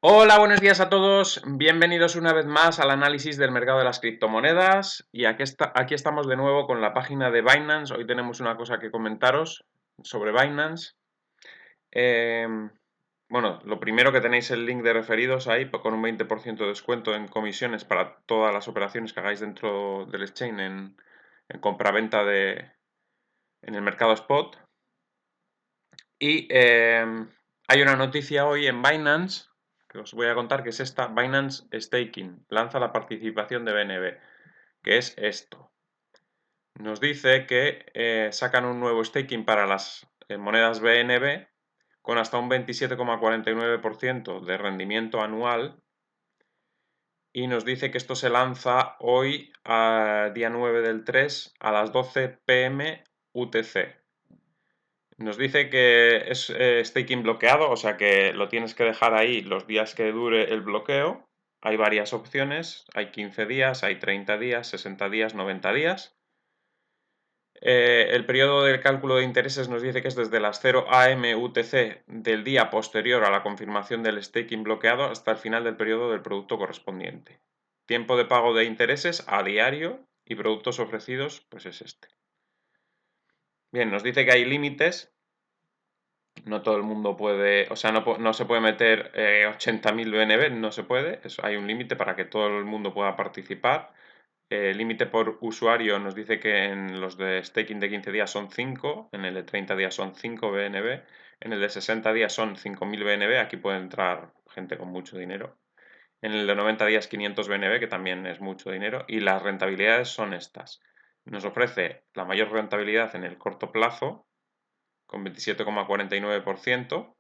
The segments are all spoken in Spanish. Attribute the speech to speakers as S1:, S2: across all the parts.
S1: Hola, buenos días a todos. Bienvenidos una vez más al análisis del mercado de las criptomonedas. Y aquí estamos de nuevo con la página de Binance. Hoy tenemos una cosa que comentaros sobre Binance. Eh, bueno, lo primero que tenéis el link de referidos ahí con un 20% de descuento en comisiones para todas las operaciones que hagáis dentro del exchange en compraventa en el mercado spot. Y hay una noticia hoy en Binance que os voy a contar, que es esta: Binance Staking lanza la participación de BNB, que es esto. Nos dice que sacan un nuevo staking para las monedas BNB con hasta un 27,49% de rendimiento anual, y nos dice que esto se lanza hoy, día 9 del 3, a las 12 p.m. UTC. Nos dice que es staking bloqueado, o sea que lo tienes que dejar ahí los días que dure el bloqueo. Hay varias opciones, hay 15 días, hay 30 días, 60 días, 90 días. El periodo de cálculo de intereses nos dice que es desde las 0 am UTC del día posterior a la confirmación del staking bloqueado hasta el final del periodo del producto correspondiente. Tiempo de pago de intereses a diario y productos ofrecidos, pues es este. Bien, nos dice que hay límites. No todo el mundo puede, o sea, no se puede meter 80.000 BNB, no se puede. Hay un límite para que todo el mundo pueda participar. El límite por usuario nos dice que en los de staking de 15 días son 5, en el de 30 días son 5 BNB, en el de 60 días son 5.000 BNB, aquí puede entrar gente con mucho dinero. En el de 90 días 500 BNB, que también es mucho dinero, y las rentabilidades son estas. Nos ofrece la mayor rentabilidad en el corto plazo, con 27,49%.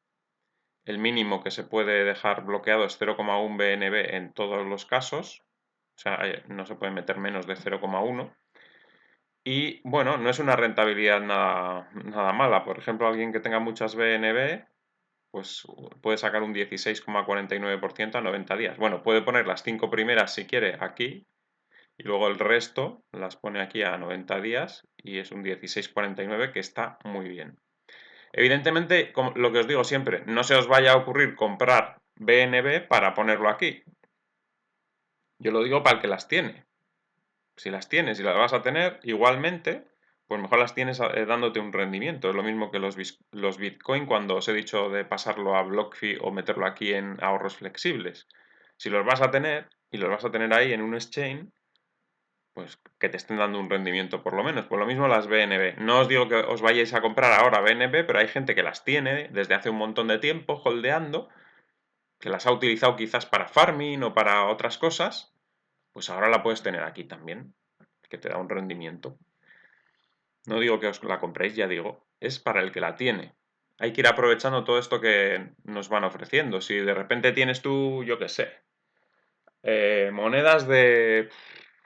S1: El mínimo que se puede dejar bloqueado es 0,1 BNB en todos los casos. O sea, no se puede meter menos de 0,1. Y bueno, no es una rentabilidad nada mala. Por ejemplo, alguien que tenga muchas BNB, pues puede sacar un 16,49% a 90 días. Bueno, puede poner las 5 primeras si quiere aquí, y luego el resto las pone aquí a 90 días y es un 16,49, que está muy bien. Evidentemente, lo que os digo siempre, no se os vaya a ocurrir comprar BNB para ponerlo aquí. Yo lo digo para el que las tiene. Si las tienes y las vas a tener, igualmente, pues mejor las tienes dándote un rendimiento. Es lo mismo que los Bitcoin, cuando os he dicho de pasarlo a BlockFi o meterlo aquí en ahorros flexibles. Si los vas a tener y los vas a tener ahí en un exchange, pues que te estén dando un rendimiento por lo menos. Por lo mismo las BNB. No os digo que os vayáis a comprar ahora BNB, pero hay gente que las tiene desde hace un montón de tiempo holdeando, que las ha utilizado quizás para farming o para otras cosas, pues ahora la puedes tener aquí también, que te da un rendimiento. No digo que os la compréis, ya digo, es para el que la tiene. Hay que ir aprovechando todo esto que nos van ofreciendo. Si de repente tienes tú, yo qué sé, monedas de,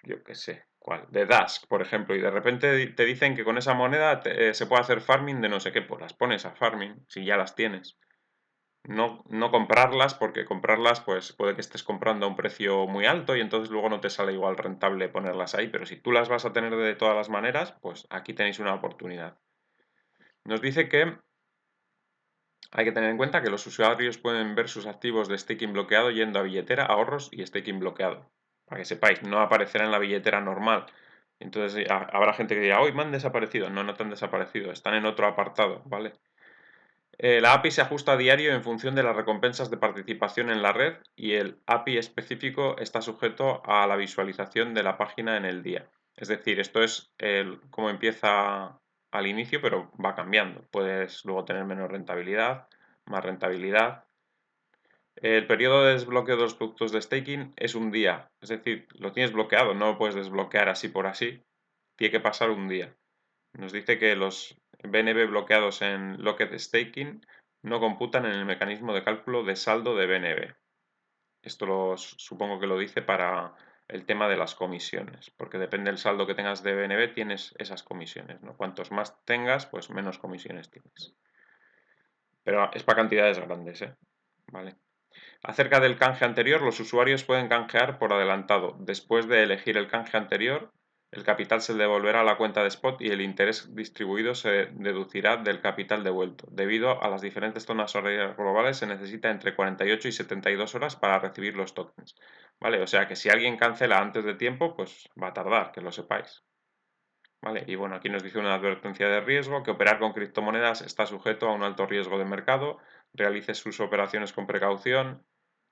S1: yo qué sé, ¿cuál? De Dask, por ejemplo, y de repente te dicen que con esa moneda se puede hacer farming de no sé qué, pues las pones a farming, si ya las tienes. No comprarlas, porque comprarlas pues puede que estés comprando a un precio muy alto y entonces luego no te sale igual rentable ponerlas ahí, pero si tú las vas a tener de todas las maneras, pues aquí tenéis una oportunidad. Nos dice que hay que tener en cuenta que los usuarios pueden ver sus activos de staking bloqueado yendo a billetera, ahorros y staking bloqueado. Para que sepáis, no aparecerá en la billetera normal. Entonces habrá gente que dirá, hoy me han desaparecido. No, no te han desaparecido, están en otro apartado, ¿vale? La API se ajusta a diario en función de las recompensas de participación en la red, y el API específico está sujeto a la visualización de la página en el día. Es decir, esto es cómo empieza al inicio, pero va cambiando. Puedes luego tener menos rentabilidad, más rentabilidad. El periodo de desbloqueo de los productos de staking es un día. Es decir, lo tienes bloqueado, no lo puedes desbloquear así por así. Tiene que pasar un día. Nos dice que los BNB bloqueados en Locked Staking no computan en el mecanismo de cálculo de saldo de BNB. Esto supongo que lo dice para el tema de las comisiones, porque depende del saldo que tengas de BNB, tienes esas comisiones, ¿no? Cuantos más tengas, pues menos comisiones tienes. Pero es para cantidades grandes, ¿eh? Vale. Acerca del canje anterior, los usuarios pueden canjear por adelantado, después de elegir el canje anterior, El capital se devolverá a la cuenta de spot y el interés distribuido se deducirá del capital devuelto. Debido a las diferentes zonas horarias globales, se necesita entre 48 y 72 horas para recibir los tokens. ¿Vale? O sea que si alguien cancela antes de tiempo, pues va a tardar, que lo sepáis. ¿Vale? Y bueno, aquí nos dice una advertencia de riesgo, que operar con criptomonedas está sujeto a un alto riesgo de mercado, realice sus operaciones con precaución.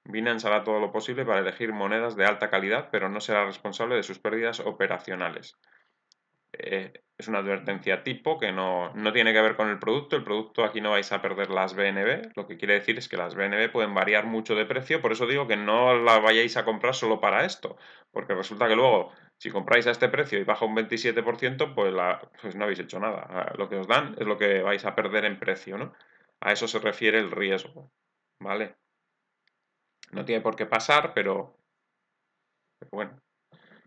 S1: Binance hará todo lo posible para elegir monedas de alta calidad, pero no será responsable de sus pérdidas operacionales. Es una advertencia tipo que no tiene que ver con el producto aquí no vais a perder las BNB, lo que quiere decir es que las BNB pueden variar mucho de precio, por eso digo que no la vayáis a comprar solo para esto, porque resulta que luego, si compráis a este precio y baja un 27%, pues no habéis hecho nada, lo que os dan es lo que vais a perder en precio, ¿no? A eso se refiere el riesgo, ¿vale? No tiene por qué pasar, pero bueno,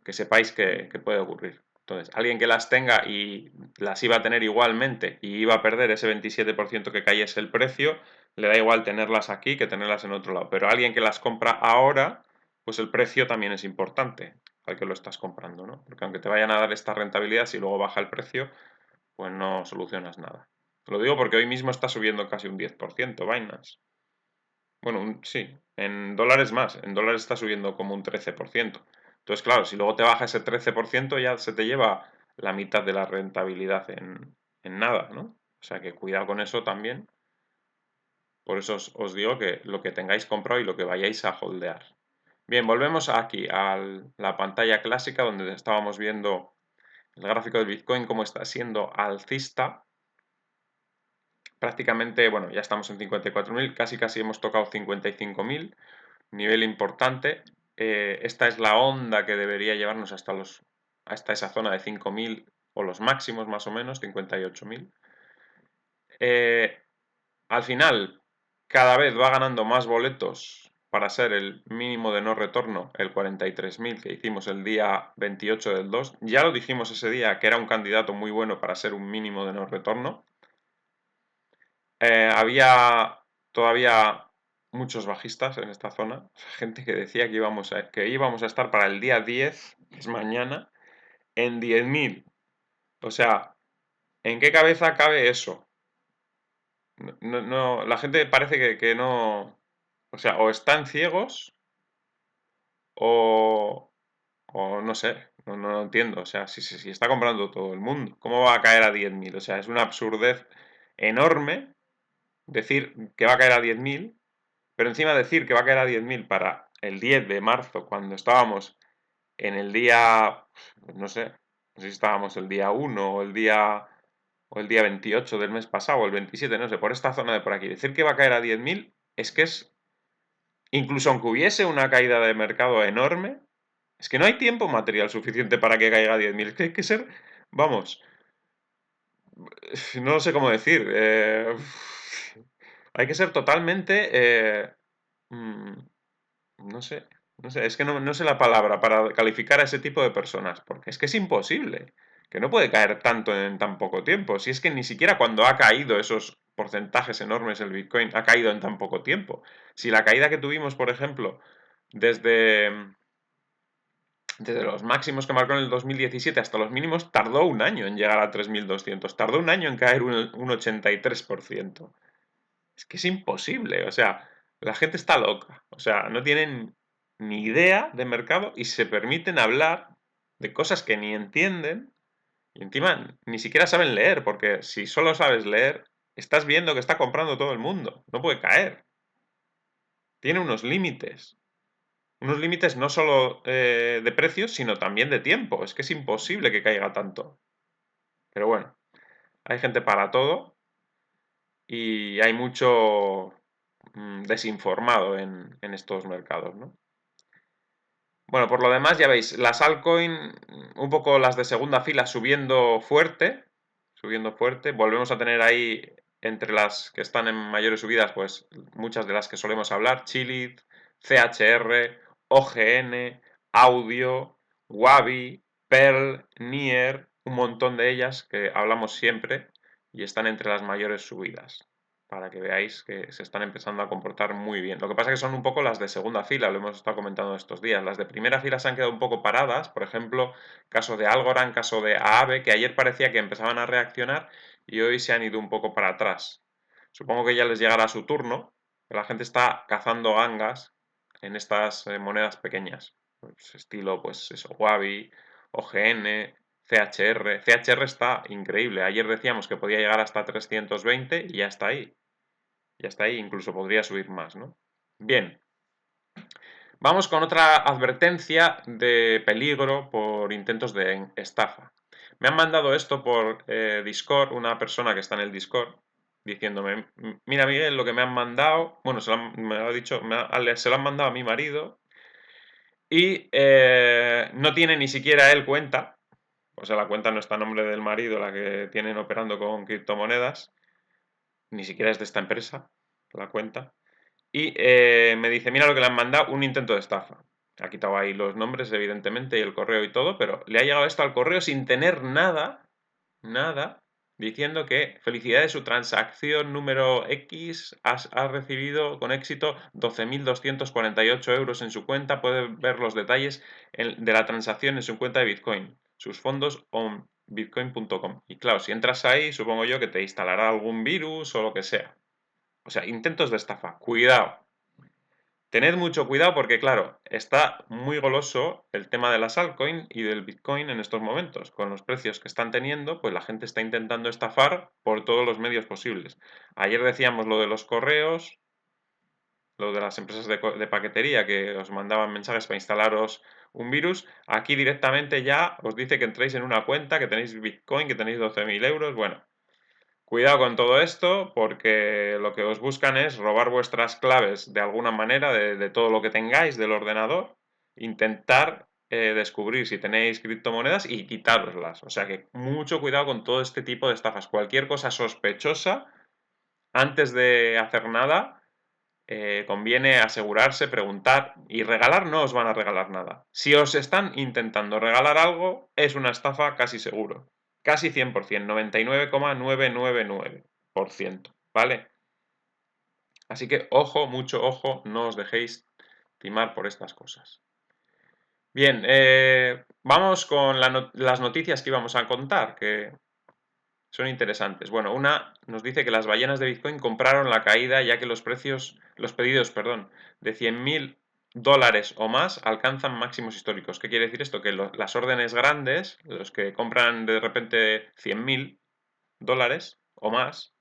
S1: que sepáis que puede ocurrir. Entonces, alguien que las tenga y las iba a tener igualmente y iba a perder ese 27% que cayese el precio, le da igual tenerlas aquí que tenerlas en otro lado. Pero alguien que las compra ahora, pues el precio también es importante al que lo estás comprando, ¿no? Porque aunque te vayan a dar esta rentabilidad, si luego baja el precio, pues no solucionas nada. Lo digo porque hoy mismo está subiendo casi un 10% Binance. Bueno, sí, en dólares más, en dólares está subiendo como un 13%. Entonces, claro, si luego te baja ese 13% ya se te lleva la mitad de la rentabilidad en nada, ¿no? O sea que cuidado con eso también. Por eso os digo que lo que tengáis comprado y lo que vayáis a holdear. Bien, volvemos aquí a la pantalla clásica donde estábamos viendo el gráfico del Bitcoin, cómo está siendo alcista. Prácticamente, bueno, ya estamos en 54.000, casi hemos tocado 55.000. Nivel importante. Esta es la onda que debería llevarnos hasta esa zona de 5.000 o los máximos más o menos, 58.000. Al final, cada vez va ganando más boletos para ser el mínimo de no retorno, el 43.000 que hicimos el día 28 del 2. Ya lo dijimos ese día que era un candidato muy bueno para ser un mínimo de no retorno. Había todavía muchos bajistas en esta zona, gente que decía que íbamos a estar para el día 10, que es mañana, en 10.000. O sea, ¿en qué cabeza cabe eso? La gente parece que no... O sea, o están ciegos o, o no sé, no entiendo. O sea, si está comprando todo el mundo, ¿cómo va a caer a 10.000? O sea, es una absurdez enorme decir que va a caer a 10.000. Pero encima decir que va a caer a 10.000 para el 10 de marzo, cuando estábamos en el día, no sé, no sé si estábamos el día 1 o el día 28 del mes pasado, o el 27, no sé, por esta zona de por aquí. Decir que va a caer a 10.000 es que es, incluso aunque hubiese una caída de mercado enorme, es que no hay tiempo material suficiente para que caiga a 10.000. Es que hay que ser, vamos, no sé cómo decir, hay que ser totalmente, mm, no sé, no sé, es que no sé la palabra para calificar a ese tipo de personas, porque es que es imposible, que no puede caer tanto en tan poco tiempo. Si es que ni siquiera cuando ha caído esos porcentajes enormes el Bitcoin ha caído en tan poco tiempo. Si la caída que tuvimos, por ejemplo, desde, desde los máximos que marcó en el 2017 hasta los mínimos, tardó un año en llegar a 3.200, tardó un año en caer un 83%. Es que es imposible, o sea, la gente está loca, o sea, no tienen ni idea de mercado y se permiten hablar de cosas que ni entienden y encima ni siquiera saben leer, porque si solo sabes leer, estás viendo que está comprando todo el mundo, no puede caer. Tiene unos límites no solo de precios, sino también de tiempo, es que es imposible que caiga tanto. Pero bueno, hay gente para todo y hay mucho desinformado en estos mercados, ¿no? Bueno, por lo demás, ya veis, las altcoin, un poco las de segunda fila subiendo fuerte. Volvemos a tener ahí entre las que están en mayores subidas, pues muchas de las que solemos hablar, Chilid, CHR, OGN, Audio, Wabi, Pearl, Nier, un montón de ellas que hablamos siempre y están entre las mayores subidas. para que veáis que se están empezando a comportar muy bien. Lo que pasa es que son un poco las de segunda fila, lo hemos estado comentando estos días. Las de primera fila se han quedado un poco paradas, por ejemplo, caso de Algorand, caso de Aave, que ayer parecía que empezaban a reaccionar y hoy se han ido un poco para atrás. Supongo que ya les llegará su turno, la gente está cazando gangas en estas monedas pequeñas, pues, estilo, pues eso, Huawei, OGN, CHR. CHR está increíble. Ayer decíamos que podía llegar hasta 320 y ya está ahí. Ya está ahí, incluso podría subir más, ¿no? Bien, vamos con otra advertencia de peligro por intentos de estafa. Me han mandado esto por Discord, una persona que está en el Discord, diciéndome, mira Miguel, lo que me han mandado, bueno, me lo ha dicho, se lo han mandado a mi marido y no tiene ni siquiera él cuenta, o sea, la cuenta no está a nombre del marido, la que tienen operando con criptomonedas, ni siquiera es de esta empresa, la cuenta. Y me dice, mira lo que le han mandado, un intento de estafa. Ha quitado ahí los nombres, evidentemente, y el correo y todo, pero le ha llegado esto al correo sin tener nada, nada, diciendo que felicidades, su transacción número X ha recibido con éxito 12.248 euros en su cuenta. Puede ver los detalles de la transacción en su cuenta de Bitcoin, sus fondos on bitcoin.com. Y claro, si entras ahí, supongo yo que te instalará algún virus o lo que sea. O sea, intentos de estafa. Cuidado. Tened mucho cuidado porque, claro, está muy goloso el tema de las altcoins y del Bitcoin en estos momentos. Con los precios que están teniendo, pues la gente está intentando estafar por todos los medios posibles. Ayer decíamos lo de los correos, lo de las empresas de paquetería que os mandaban mensajes para instalaros un virus. Aquí directamente ya os dice que entréis en una cuenta, que tenéis Bitcoin, que tenéis 12.000 euros. Bueno, cuidado con todo esto porque lo que os buscan es robar vuestras claves de alguna manera de todo lo que tengáis del ordenador, intentar descubrir si tenéis criptomonedas y quitároslas. O sea que mucho cuidado con todo este tipo de estafas. Cualquier cosa sospechosa, antes de hacer nada, conviene asegurarse, preguntar y regalar no os van a regalar nada. Si os están intentando regalar algo, es una estafa casi seguro. Casi 100%, 99,999%, ¿vale? Así que ojo, mucho ojo, no os dejéis timar por estas cosas. Bien, vamos con las noticias que íbamos a contar, que son interesantes. Bueno, una nos dice que las ballenas de Bitcoin compraron la caída ya que los pedidos, perdón, de 100.000 dólares o más alcanzan máximos históricos. ¿Qué quiere decir esto? Que las órdenes grandes, los que compran de repente 100.000 dólares o más,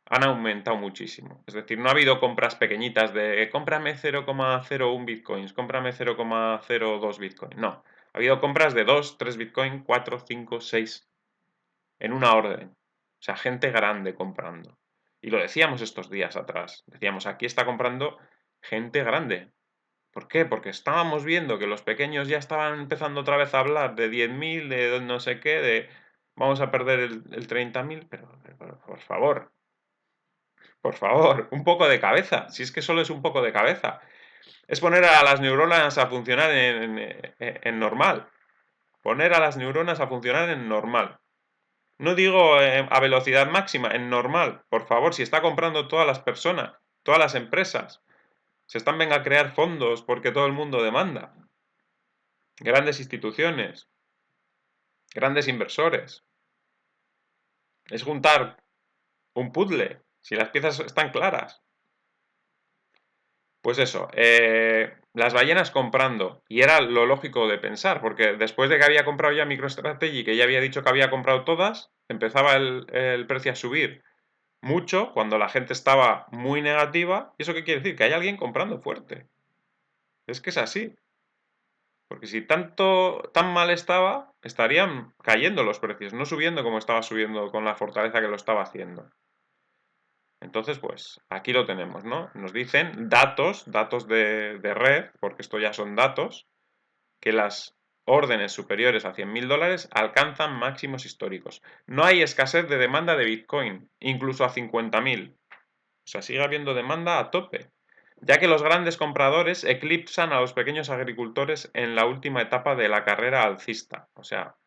S1: han aumentado muchísimo. Es decir, no ha habido compras pequeñitas de cómprame 0,01 bitcoins, cómprame 0,02 bitcoin. No, ha habido compras de 2, 3 bitcoin, 4, 5, 6 en una orden. O sea, gente grande comprando. Y lo decíamos estos días atrás. Decíamos, aquí está comprando gente grande. ¿Por qué? Porque estábamos viendo que los pequeños ya estaban empezando otra vez a hablar de 10.000, de no sé qué, de vamos a perder el 30.000, pero por favor, un poco de cabeza. Si es que solo es un poco de cabeza. Es poner a las neuronas a funcionar en normal. Poner a las neuronas a funcionar en normal. No digo a velocidad máxima, en normal. Por favor, si está comprando todas las personas, todas las empresas, se están venga a crear fondos porque todo el mundo demanda. Grandes instituciones, grandes inversores. Es juntar un puzzle, si las piezas están claras. Pues eso, las ballenas comprando, y era lo lógico de pensar, porque después de que había comprado ya MicroStrategy, que ya había dicho que había comprado todas, empezaba el precio a subir mucho cuando la gente estaba muy negativa. ¿Y eso qué quiere decir? Que hay alguien comprando fuerte. Es que es así. Porque si tan mal estaba, estarían cayendo los precios, no subiendo como estaba subiendo con la fortaleza que lo estaba haciendo. Entonces, pues aquí lo tenemos, ¿no? Nos dicen datos de red, porque esto ya son datos, que las órdenes superiores a 100.000 dólares alcanzan máximos históricos. No hay escasez de demanda de Bitcoin, incluso a 50.000. O sea, sigue habiendo demanda a tope, ya que los grandes compradores eclipsan a los pequeños agricultores en la última etapa de la carrera alcista. O sea,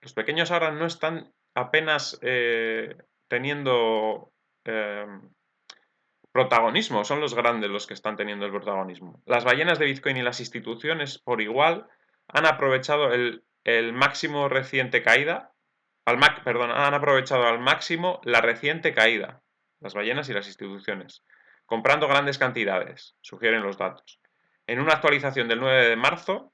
S1: los pequeños ahora no están apenas teniendo protagonismo, son los grandes los que están teniendo el protagonismo. Las ballenas de Bitcoin y las instituciones por igual han aprovechado el máximo reciente caída, perdón, han aprovechado al máximo la reciente caída, las ballenas y las instituciones, comprando grandes cantidades, sugieren los datos. En una actualización del 9 de marzo,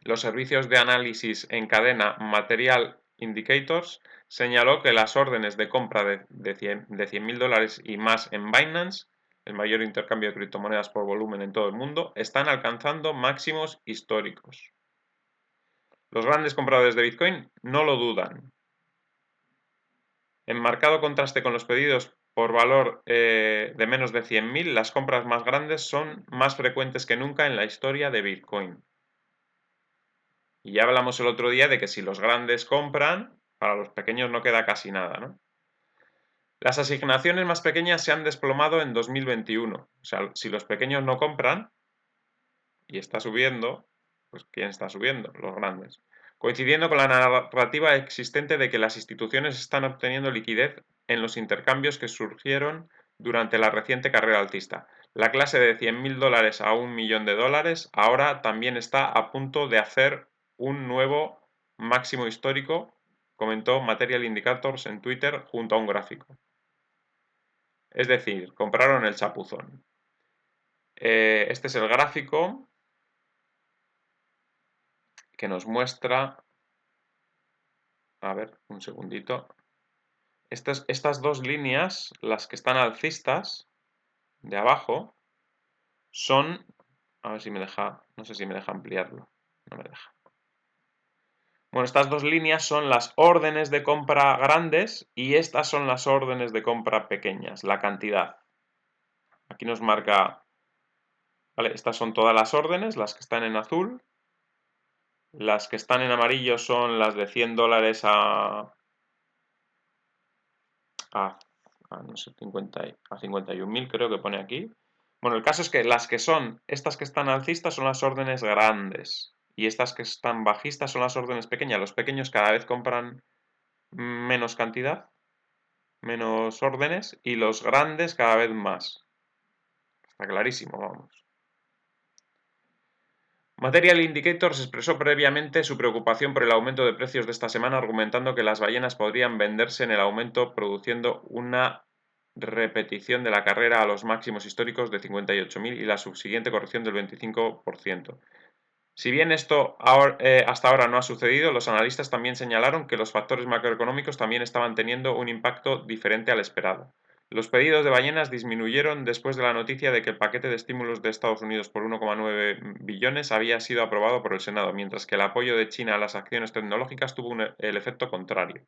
S1: los servicios de análisis en cadena Material Indicators señaló que las órdenes de compra de $100.000 y más en Binance, el mayor intercambio de criptomonedas por volumen en todo el mundo, están alcanzando máximos históricos. Los grandes compradores de Bitcoin no lo dudan. En marcado contraste con los pedidos por valor de menos de 100.000, las compras más grandes son más frecuentes que nunca en la historia de Bitcoin. Y ya hablamos el otro día de que si los grandes compran, para los pequeños no queda casi nada, ¿no? Las asignaciones más pequeñas se han desplomado en 2021. O sea, si los pequeños no compran y está subiendo, pues ¿quién está subiendo? Los grandes. Coincidiendo con la narrativa existente de que las instituciones están obteniendo liquidez en los intercambios que surgieron durante la reciente carrera alcista. La clase de $100.000 a $1.000.000 ahora también está a punto de hacer un nuevo máximo histórico, comentó Material Indicators en Twitter junto a un gráfico. Es decir, compraron el chapuzón. Este es el gráfico que nos muestra, a ver, un segundito. Estas dos líneas, las que están alcistas, de abajo, son, a ver si me deja, no sé si me deja ampliarlo, no me deja. Bueno, estas dos líneas son las órdenes de compra grandes y estas son las órdenes de compra pequeñas, la cantidad. Aquí nos marca, vale, estas son todas las órdenes, las que están en azul. Las que están en amarillo son las de $100 no sé, 51.000 creo que pone aquí. Bueno, el caso es que las que son, estas que están alcistas son las órdenes grandes y estas que están bajistas son las órdenes pequeñas. Los pequeños cada vez compran menos cantidad, menos órdenes y los grandes cada vez más. Está clarísimo, vamos. Material Indicators expresó previamente su preocupación por el aumento de precios de esta semana, argumentando que las ballenas podrían venderse en el aumento, produciendo una repetición de la carrera a los máximos históricos de 58.000 y la subsiguiente corrección del 25%. Si bien esto hasta ahora no ha sucedido, los analistas también señalaron que los factores macroeconómicos también estaban teniendo un impacto diferente al esperado. Los pedidos de ballenas disminuyeron después de la noticia de que el paquete de estímulos de Estados Unidos por 1,9 billones había sido aprobado por el Senado, mientras que el apoyo de China a las acciones tecnológicas tuvo el efecto contrario.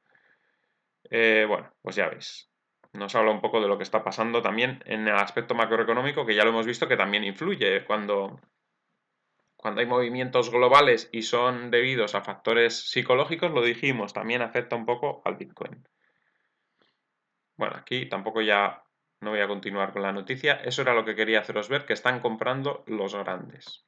S1: Bueno, pues ya veis. Nos habla un poco de lo que está pasando también en el aspecto macroeconómico, que ya lo hemos visto que también influye cuando hay movimientos globales y son debidos a factores psicológicos, lo dijimos, también afecta un poco al Bitcoin. Bueno, aquí tampoco ya no voy a continuar con la noticia. Eso era lo que quería haceros ver, que están comprando los grandes.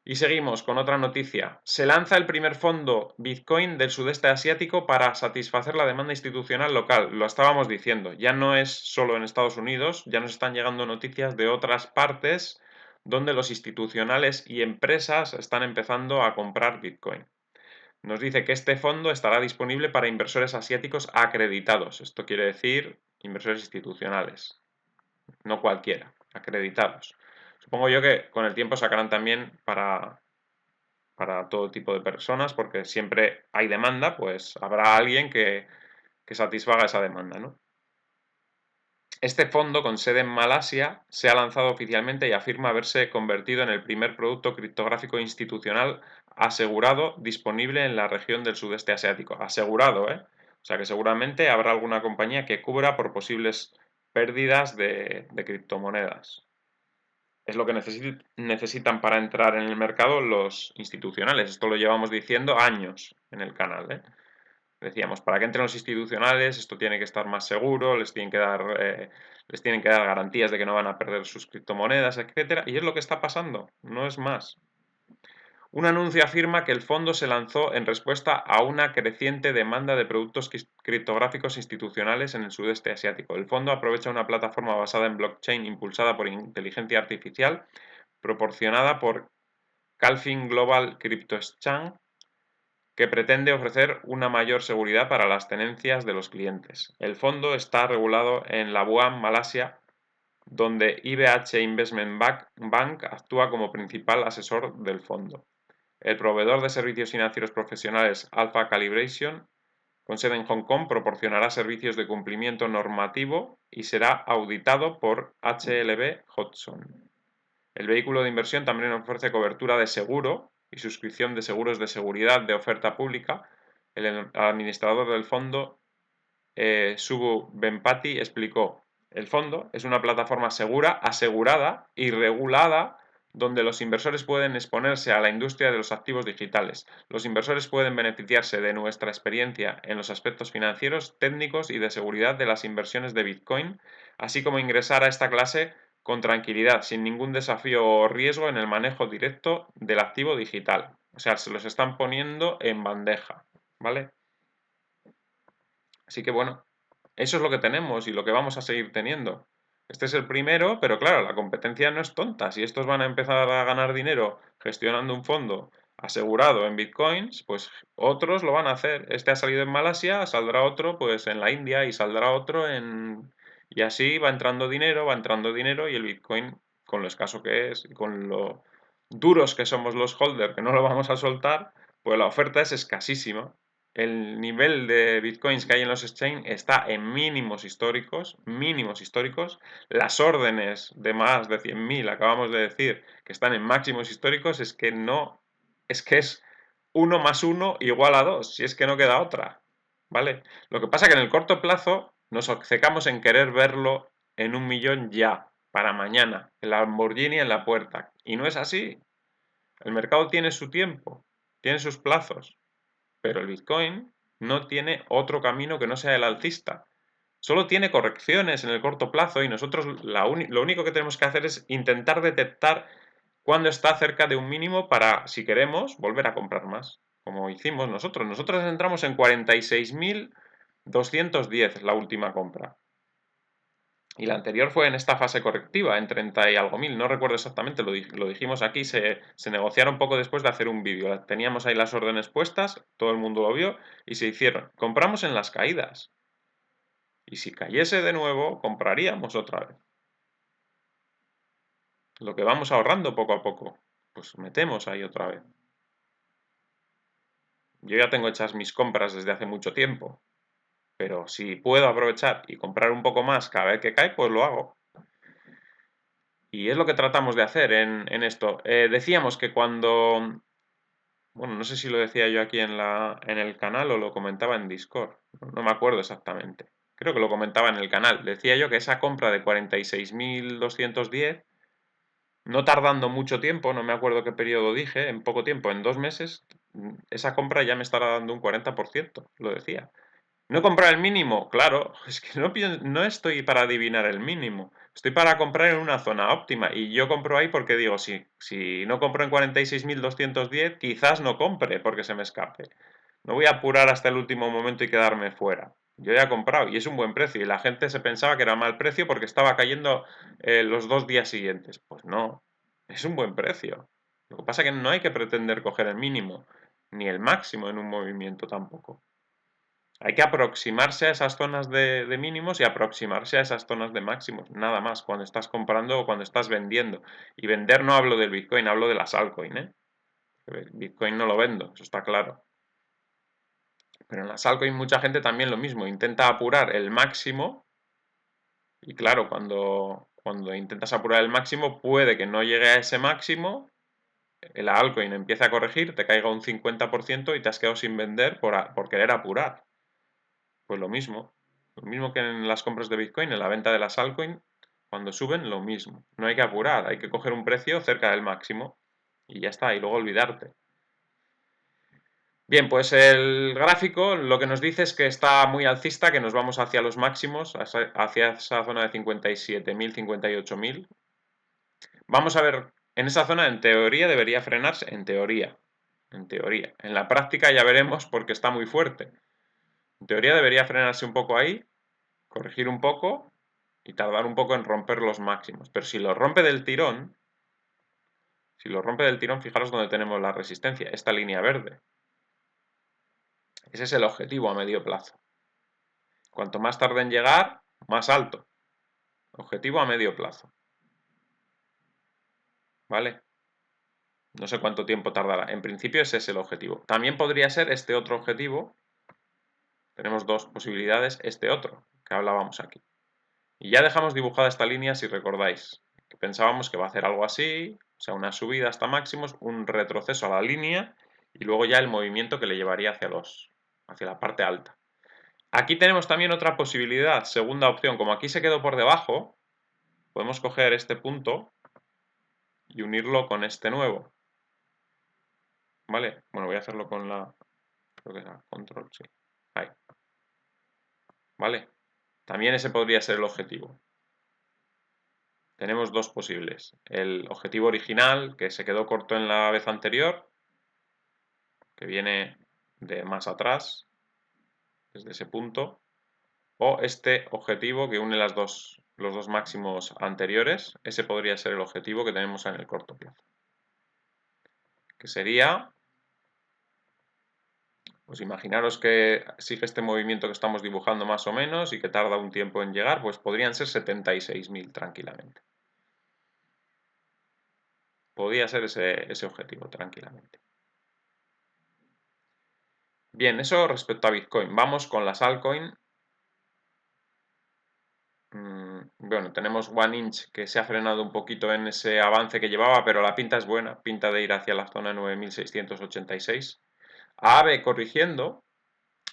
S1: Y seguimos con otra noticia. Se lanza el primer fondo Bitcoin del sudeste asiático para satisfacer la demanda institucional local. Lo estábamos diciendo, ya no es solo en Estados Unidos, ya nos están llegando noticias de otras partes donde los institucionales y empresas están empezando a comprar Bitcoin. Nos dice que este fondo estará disponible para inversores asiáticos acreditados. Esto quiere decir inversores institucionales, no cualquiera, acreditados. Supongo yo que con el tiempo sacarán también para todo tipo de personas, porque siempre hay demanda, pues habrá alguien que satisfaga esa demanda, ¿no? Este fondo, con sede en Malasia, se ha lanzado oficialmente y afirma haberse convertido en el primer producto criptográfico institucional asegurado disponible en la región del sudeste asiático. Asegurado, ¿eh? O sea que seguramente habrá alguna compañía que cubra por posibles pérdidas de criptomonedas. Es lo que necesitan para entrar en el mercado los institucionales. Esto lo llevamos diciendo años en el canal, ¿eh? Decíamos, para que entren los institucionales, esto tiene que estar más seguro, les tienen que dar garantías de que no van a perder sus criptomonedas, etcétera. Y es lo que está pasando, no es más. Un anuncio afirma que el fondo se lanzó en respuesta a una creciente demanda de productos criptográficos institucionales en el sudeste asiático. El fondo aprovecha una plataforma basada en blockchain impulsada por inteligencia artificial, proporcionada por Calfin Global Crypto Exchange, que pretende ofrecer una mayor seguridad para las tenencias de los clientes. El fondo está regulado en Labuan, Malasia, donde IBH Investment Bank actúa como principal asesor del fondo. El proveedor de servicios financieros profesionales Alpha Calibration, con sede en Hong Kong, proporcionará servicios de cumplimiento normativo y será auditado por HLB Hodgson. El vehículo de inversión también ofrece cobertura de seguro y suscripción de seguros de seguridad de oferta pública. El administrador del fondo, Subbu Vempati, explicó: el fondo es una plataforma segura, asegurada y regulada donde los inversores pueden exponerse a la industria de los activos digitales. Los inversores pueden beneficiarse de nuestra experiencia en los aspectos financieros, técnicos y de seguridad de las inversiones de Bitcoin, así como ingresar a esta clase con tranquilidad, sin ningún desafío o riesgo en el manejo directo del activo digital. O sea, se los están poniendo en bandeja, ¿vale? Así que bueno, eso es lo que tenemos y lo que vamos a seguir teniendo. Este es el primero, pero claro, la competencia no es tonta. Si estos van a empezar a ganar dinero gestionando un fondo asegurado en bitcoins, pues otros lo van a hacer. Este ha salido en Malasia, saldrá otro pues en la India y saldrá otro en... Y así va entrando dinero y el bitcoin, con lo escaso que es y con lo duros que somos los holders, que no lo vamos a soltar, pues la oferta es escasísima. El nivel de bitcoins que hay en los exchange está en mínimos históricos, mínimos históricos. Las órdenes de más de 100.000, acabamos de decir, que están en máximos históricos, es que no, es que es 1 más 1 igual a 2, si es que no queda otra, ¿vale? Lo que pasa es que en el corto plazo nos obcecamos en querer verlo en 1.000.000 ya, para mañana, el Lamborghini en la puerta. Y no es así. El mercado tiene su tiempo, tiene sus plazos. Pero el Bitcoin no tiene otro camino que no sea el alcista. Solo tiene correcciones en el corto plazo y nosotros lo único que tenemos que hacer es intentar detectar cuándo está cerca de un mínimo para, si queremos, volver a comprar más, como hicimos nosotros. Nosotros entramos en 46.210 la última compra. Y la anterior fue en esta fase correctiva, en 30 y algo mil, no recuerdo exactamente, lo dijimos aquí, se negociaron poco después de hacer un vídeo. Teníamos ahí las órdenes puestas, todo el mundo lo vio y se hicieron. Compramos en las caídas. Y si cayese de nuevo, compraríamos otra vez. Lo que vamos ahorrando poco a poco, pues metemos ahí otra vez. Yo ya tengo hechas mis compras desde hace mucho tiempo, pero si puedo aprovechar y comprar un poco más cada vez que cae, pues lo hago. Y es lo que tratamos de hacer en esto. Decíamos que cuando... Bueno, no sé si lo decía yo aquí en el canal o lo comentaba en Discord. No me acuerdo exactamente. Creo que lo comentaba en el canal. Decía yo que esa compra de 46.210, no tardando mucho tiempo, no me acuerdo qué periodo dije, en poco tiempo, en 2 meses, esa compra ya me estará dando un 40%, lo decía. ¿No comprar el mínimo? Claro, es que no estoy para adivinar el mínimo. Estoy para comprar en una zona óptima. Y yo compro ahí porque digo, si no compro en 46.210, quizás no compre porque se me escape. No voy a apurar hasta el último momento y quedarme fuera. Yo ya he comprado y es un buen precio. Y la gente se pensaba que era mal precio porque estaba cayendo los 2 días siguientes. Pues no, es un buen precio. Lo que pasa es que no hay que pretender coger el mínimo, ni el máximo en un movimiento tampoco. Hay que aproximarse a esas zonas de mínimos y aproximarse a esas zonas de máximos, nada más, cuando estás comprando o cuando estás vendiendo. Y vender no hablo del Bitcoin, hablo de las altcoins, ¿eh? Bitcoin no lo vendo, eso está claro. Pero en las altcoins mucha gente también lo mismo, intenta apurar el máximo y claro, cuando intentas apurar el máximo puede que no llegue a ese máximo, la altcoin empieza a corregir, te caiga un 50% y te has quedado sin vender por querer apurar. Pues lo mismo que en las compras de Bitcoin, en la venta de las altcoins, cuando suben, lo mismo. No hay que apurar, hay que coger un precio cerca del máximo y ya está, y luego olvidarte. Bien, pues el gráfico lo que nos dice es que está muy alcista, que nos vamos hacia los máximos, hacia esa zona de 57.000, 58.000. Vamos a ver, en esa zona en teoría debería frenarse, en teoría. En teoría. En la práctica ya veremos porque está muy fuerte. En teoría debería frenarse un poco ahí, corregir un poco y tardar un poco en romper los máximos. Pero si lo rompe del tirón, fijaros donde tenemos la resistencia, esta línea verde. Ese es el objetivo a medio plazo. Cuanto más tarde en llegar, más alto. Objetivo a medio plazo. ¿Vale? No sé cuánto tiempo tardará. En principio ese es el objetivo. También podría ser este otro objetivo. Tenemos dos posibilidades. Este otro que hablábamos aquí. Y ya dejamos dibujada esta línea si recordáis. Que pensábamos que va a hacer algo así. O sea, una subida hasta máximos, un retroceso a la línea y luego ya el movimiento que le llevaría hacia la parte alta. Aquí tenemos también otra posibilidad, segunda opción. Como aquí se quedó por debajo, podemos coger este punto y unirlo con este nuevo. ¿Vale? Bueno, voy a hacerlo con la... creo que era control, sí. Ahí. ¿Vale? También ese podría ser el objetivo. Tenemos dos posibles. El objetivo original, que se quedó corto en la vez anterior, que viene de más atrás, desde ese punto, o este objetivo que une los dos máximos anteriores. Ese podría ser el objetivo que tenemos en el corto plazo. Que sería... Pues imaginaros que sigue este movimiento que estamos dibujando más o menos y que tarda un tiempo en llegar, pues podrían ser 76.000 tranquilamente. Podría ser ese objetivo tranquilamente. Bien, eso respecto a Bitcoin. Vamos con las altcoins. Bueno, tenemos OneInch que se ha frenado un poquito en ese avance que llevaba, pero la pinta es buena, pinta de ir hacia la zona 9.686. AAVE corrigiendo.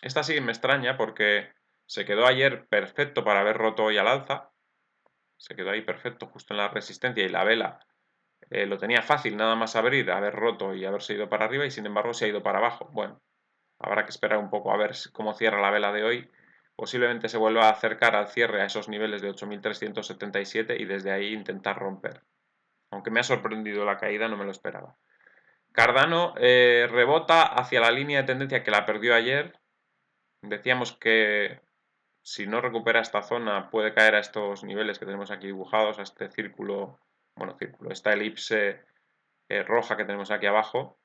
S1: Esta sí me extraña porque se quedó ayer perfecto para haber roto hoy al alza. Se quedó ahí perfecto, justo en la resistencia y la vela lo tenía fácil, nada más abrir, haber roto y haberse ido para arriba y sin embargo se ha ido para abajo. Bueno, habrá que esperar un poco a ver cómo cierra la vela de hoy. Posiblemente se vuelva a acercar al cierre a esos niveles de 8.377 y desde ahí intentar romper. Aunque me ha sorprendido la caída, no me lo esperaba. Cardano rebota hacia la línea de tendencia que la perdió ayer. Decíamos que si no recupera esta zona puede caer a estos niveles que tenemos aquí dibujados, a este círculo, bueno, círculo, esta elipse roja que tenemos aquí abajo.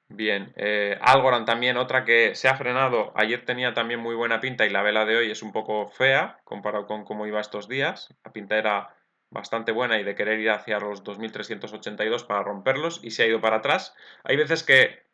S1: Bien, Algorand también, otra que se ha frenado, ayer tenía también muy buena pinta y la vela de hoy es un poco fea comparado con cómo iba estos días. La pinta era bastante buena y de querer ir hacia los 2.382 para romperlos y se ha ido para atrás. Hay veces que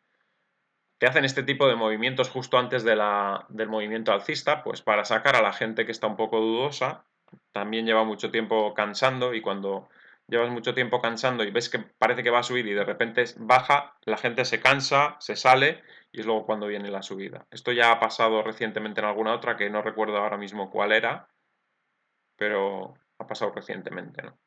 S1: te hacen este tipo de movimientos justo antes del movimiento alcista, pues para sacar a la gente que está un poco dudosa. También lleva mucho tiempo cansando y cuando llevas mucho tiempo cansando y ves que parece que va a subir y de repente baja, la gente se cansa, se sale y es luego cuando viene la subida. Esto ya ha pasado recientemente en alguna otra que no recuerdo ahora mismo cuál era, pero ha pasado recientemente, ¿no?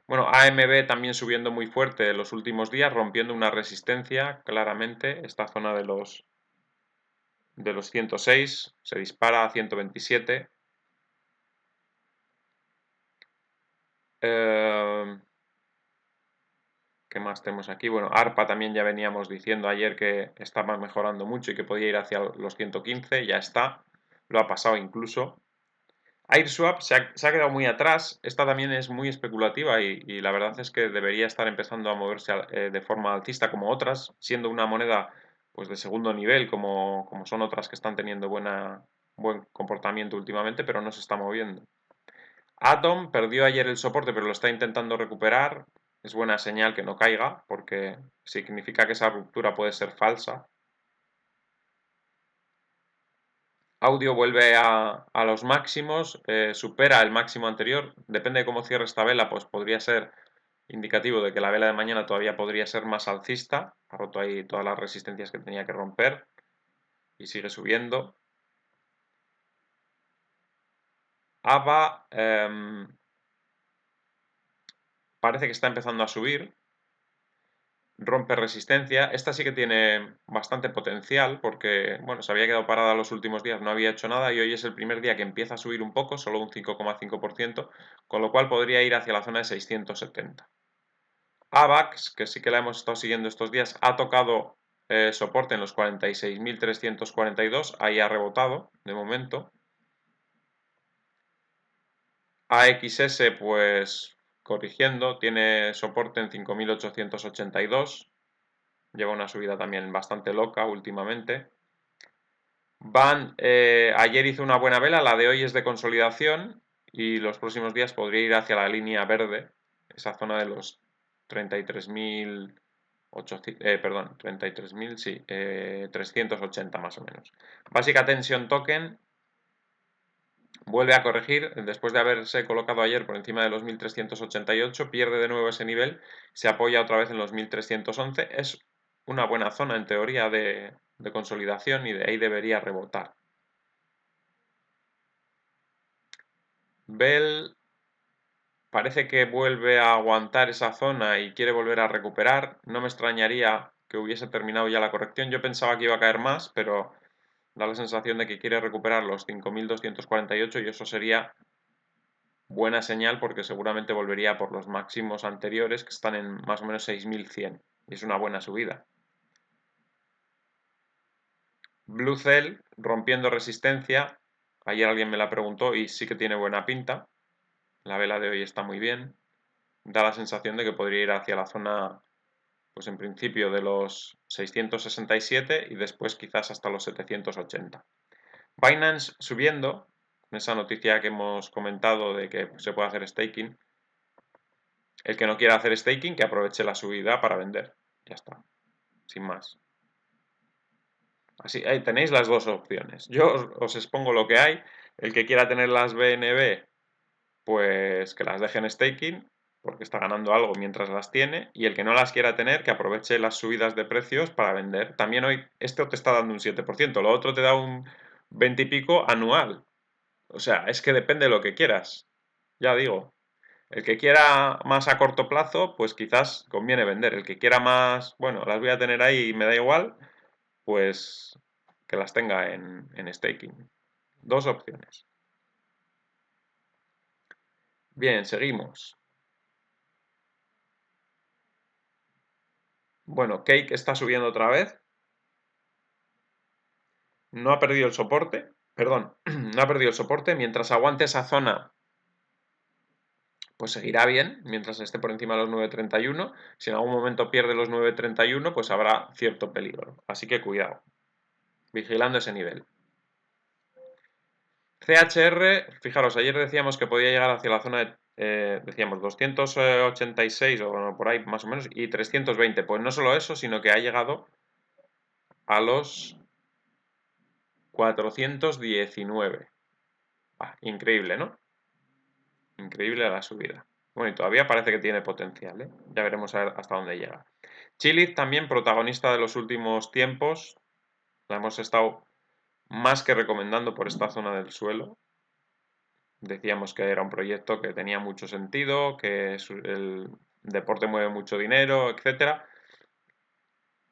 S1: Bueno, AMB también subiendo muy fuerte en los últimos días, rompiendo una resistencia claramente, esta zona de los 106, se dispara a 127. ¿Qué más tenemos aquí? Bueno, ARPA también ya veníamos diciendo ayer que estaba mejorando mucho y que podía ir hacia los 115, ya está, lo ha pasado incluso. AirSwap se ha quedado muy atrás, esta también es muy especulativa y la verdad es que debería estar empezando a moverse de forma alcista como otras, siendo una moneda pues de segundo nivel como son otras que están teniendo buen comportamiento últimamente, pero no se está moviendo. Atom perdió ayer el soporte, pero lo está intentando recuperar. Es buena señal que no caiga, porque significa que esa ruptura puede ser falsa. Audio vuelve a los máximos, supera el máximo anterior. Depende de cómo cierre esta vela, pues podría ser indicativo de que la vela de mañana todavía podría ser más alcista. Ha roto ahí todas las resistencias que tenía que romper y sigue subiendo. AVA parece que está empezando a subir. Rompe resistencia. Esta sí que tiene bastante potencial porque, bueno, se había quedado parada los últimos días, no había hecho nada y hoy es el primer día que empieza a subir un poco, solo un 5,5%, con lo cual podría ir hacia la zona de 670. AVAX, que sí que la hemos estado siguiendo estos días, ha tocado soporte en los 46.342, ahí ha rebotado de momento. AXS pues corrigiendo, tiene soporte en 5.882, lleva una subida también bastante loca últimamente. Ayer hizo una buena vela, la de hoy es de consolidación y los próximos días podría ir hacia la línea verde, esa zona de los 33.000, perdón, 33.000, sí, 380 más o menos. Básica Tension Token vuelve a corregir, después de haberse colocado ayer por encima de los 1.388, pierde de nuevo ese nivel, se apoya otra vez en los 1.311, es una buena zona en teoría de consolidación y de ahí debería rebotar. Bell parece que vuelve a aguantar esa zona y quiere volver a recuperar. No me extrañaría que hubiese terminado ya la corrección. Yo pensaba que iba a caer más, pero da la sensación de que quiere recuperar los 5.248 y eso sería buena señal porque seguramente volvería por los máximos anteriores que están en más o menos 6.100 y es una buena subida. Blue Cell rompiendo resistencia. Ayer alguien me la preguntó y sí que tiene buena pinta. La vela de hoy está muy bien. Da la sensación de que podría ir hacia la zona, pues en principio de los 667 y después quizás hasta los 780. Binance subiendo, esa noticia que hemos comentado de que se puede hacer staking. El que no quiera hacer staking, que aproveche la subida para vender. Ya está, sin más. Así, ahí tenéis las dos opciones. Yo os expongo lo que hay. El que quiera tener las BNB, pues que las deje en staking, porque está ganando algo mientras las tiene. Y el que no las quiera tener, que aproveche las subidas de precios para vender. También hoy, esto te está dando un 7%, lo otro te da un 20 y pico anual. O sea, es que depende de lo que quieras. Ya digo. El que quiera más a corto plazo, pues quizás conviene vender. El que quiera más, bueno, las voy a tener ahí y me da igual, pues que las tenga en staking. Dos opciones. Bien, seguimos. Bueno, Cake está subiendo otra vez. No ha perdido el soporte. Perdón, no ha perdido el soporte. Mientras aguante esa zona, pues seguirá bien. Mientras esté por encima de los 9.31. Si en algún momento pierde los 9.31, pues habrá cierto peligro. Así que cuidado. Vigilando ese nivel. CHR, fijaros, ayer decíamos que podía llegar hacia la zona de, decíamos, 286 o bueno, por ahí más o menos, y 320. Pues no solo eso, sino que ha llegado a los 419. Increíble, ¿no? Increíble la subida. Bueno, y todavía parece que tiene potencial, ¿eh? Ya veremos a ver hasta dónde llega. Chiliz también protagonista de los últimos tiempos. La hemos estado más que recomendando por esta zona del suelo. Decíamos que era un proyecto que tenía mucho sentido, que el deporte mueve mucho dinero, etcétera.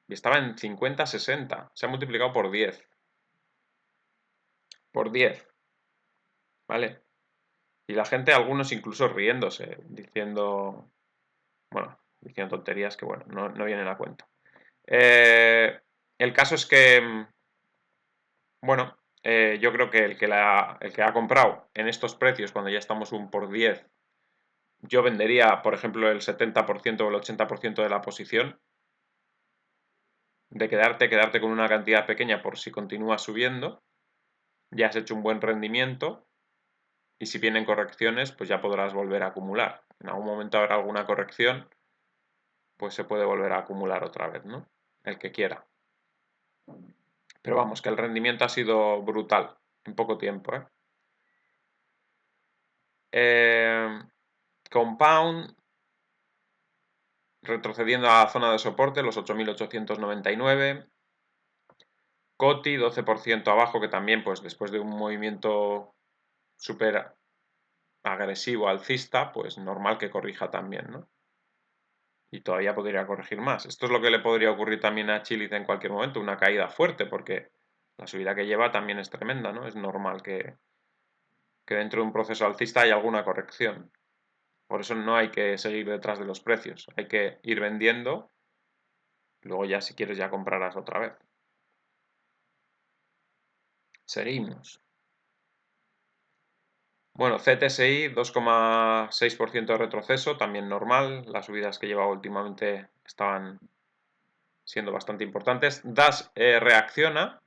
S1: Y estaba en 50, 60. Se ha multiplicado por 10. Por 10. ¿Vale? Y la gente, algunos incluso riéndose, diciendo, bueno, diciendo tonterías que, bueno, no vienen a cuento. El caso es que, bueno, yo creo que el que ha comprado en estos precios, cuando ya estamos un por 10, yo vendería, por ejemplo, el 70% o el 80% de la posición, de quedarte con una cantidad pequeña por si continúa subiendo, ya has hecho un buen rendimiento y si vienen correcciones, pues ya podrás volver a acumular. En algún momento habrá alguna corrección, pues se puede volver a acumular otra vez, ¿no? El que quiera. Pero vamos, que el rendimiento ha sido brutal en poco tiempo, ¿eh? Compound retrocediendo a la zona de soporte, los 8.899. Coti 12% abajo, que también pues después de un movimiento súper agresivo alcista, pues normal que corrija también, ¿no? Y todavía podría corregir más. Esto es lo que le podría ocurrir también a Chiliz en cualquier momento, una caída fuerte, porque la subida que lleva también es tremenda, ¿no? Es normal que dentro de un proceso alcista haya alguna corrección. Por eso no hay que seguir detrás de los precios, hay que ir vendiendo, luego ya si quieres ya comprarás otra vez. Seguimos. Bueno, CTSI 2,6% de retroceso, también normal, las subidas que llevaba últimamente estaban siendo bastante importantes. DAS reacciona,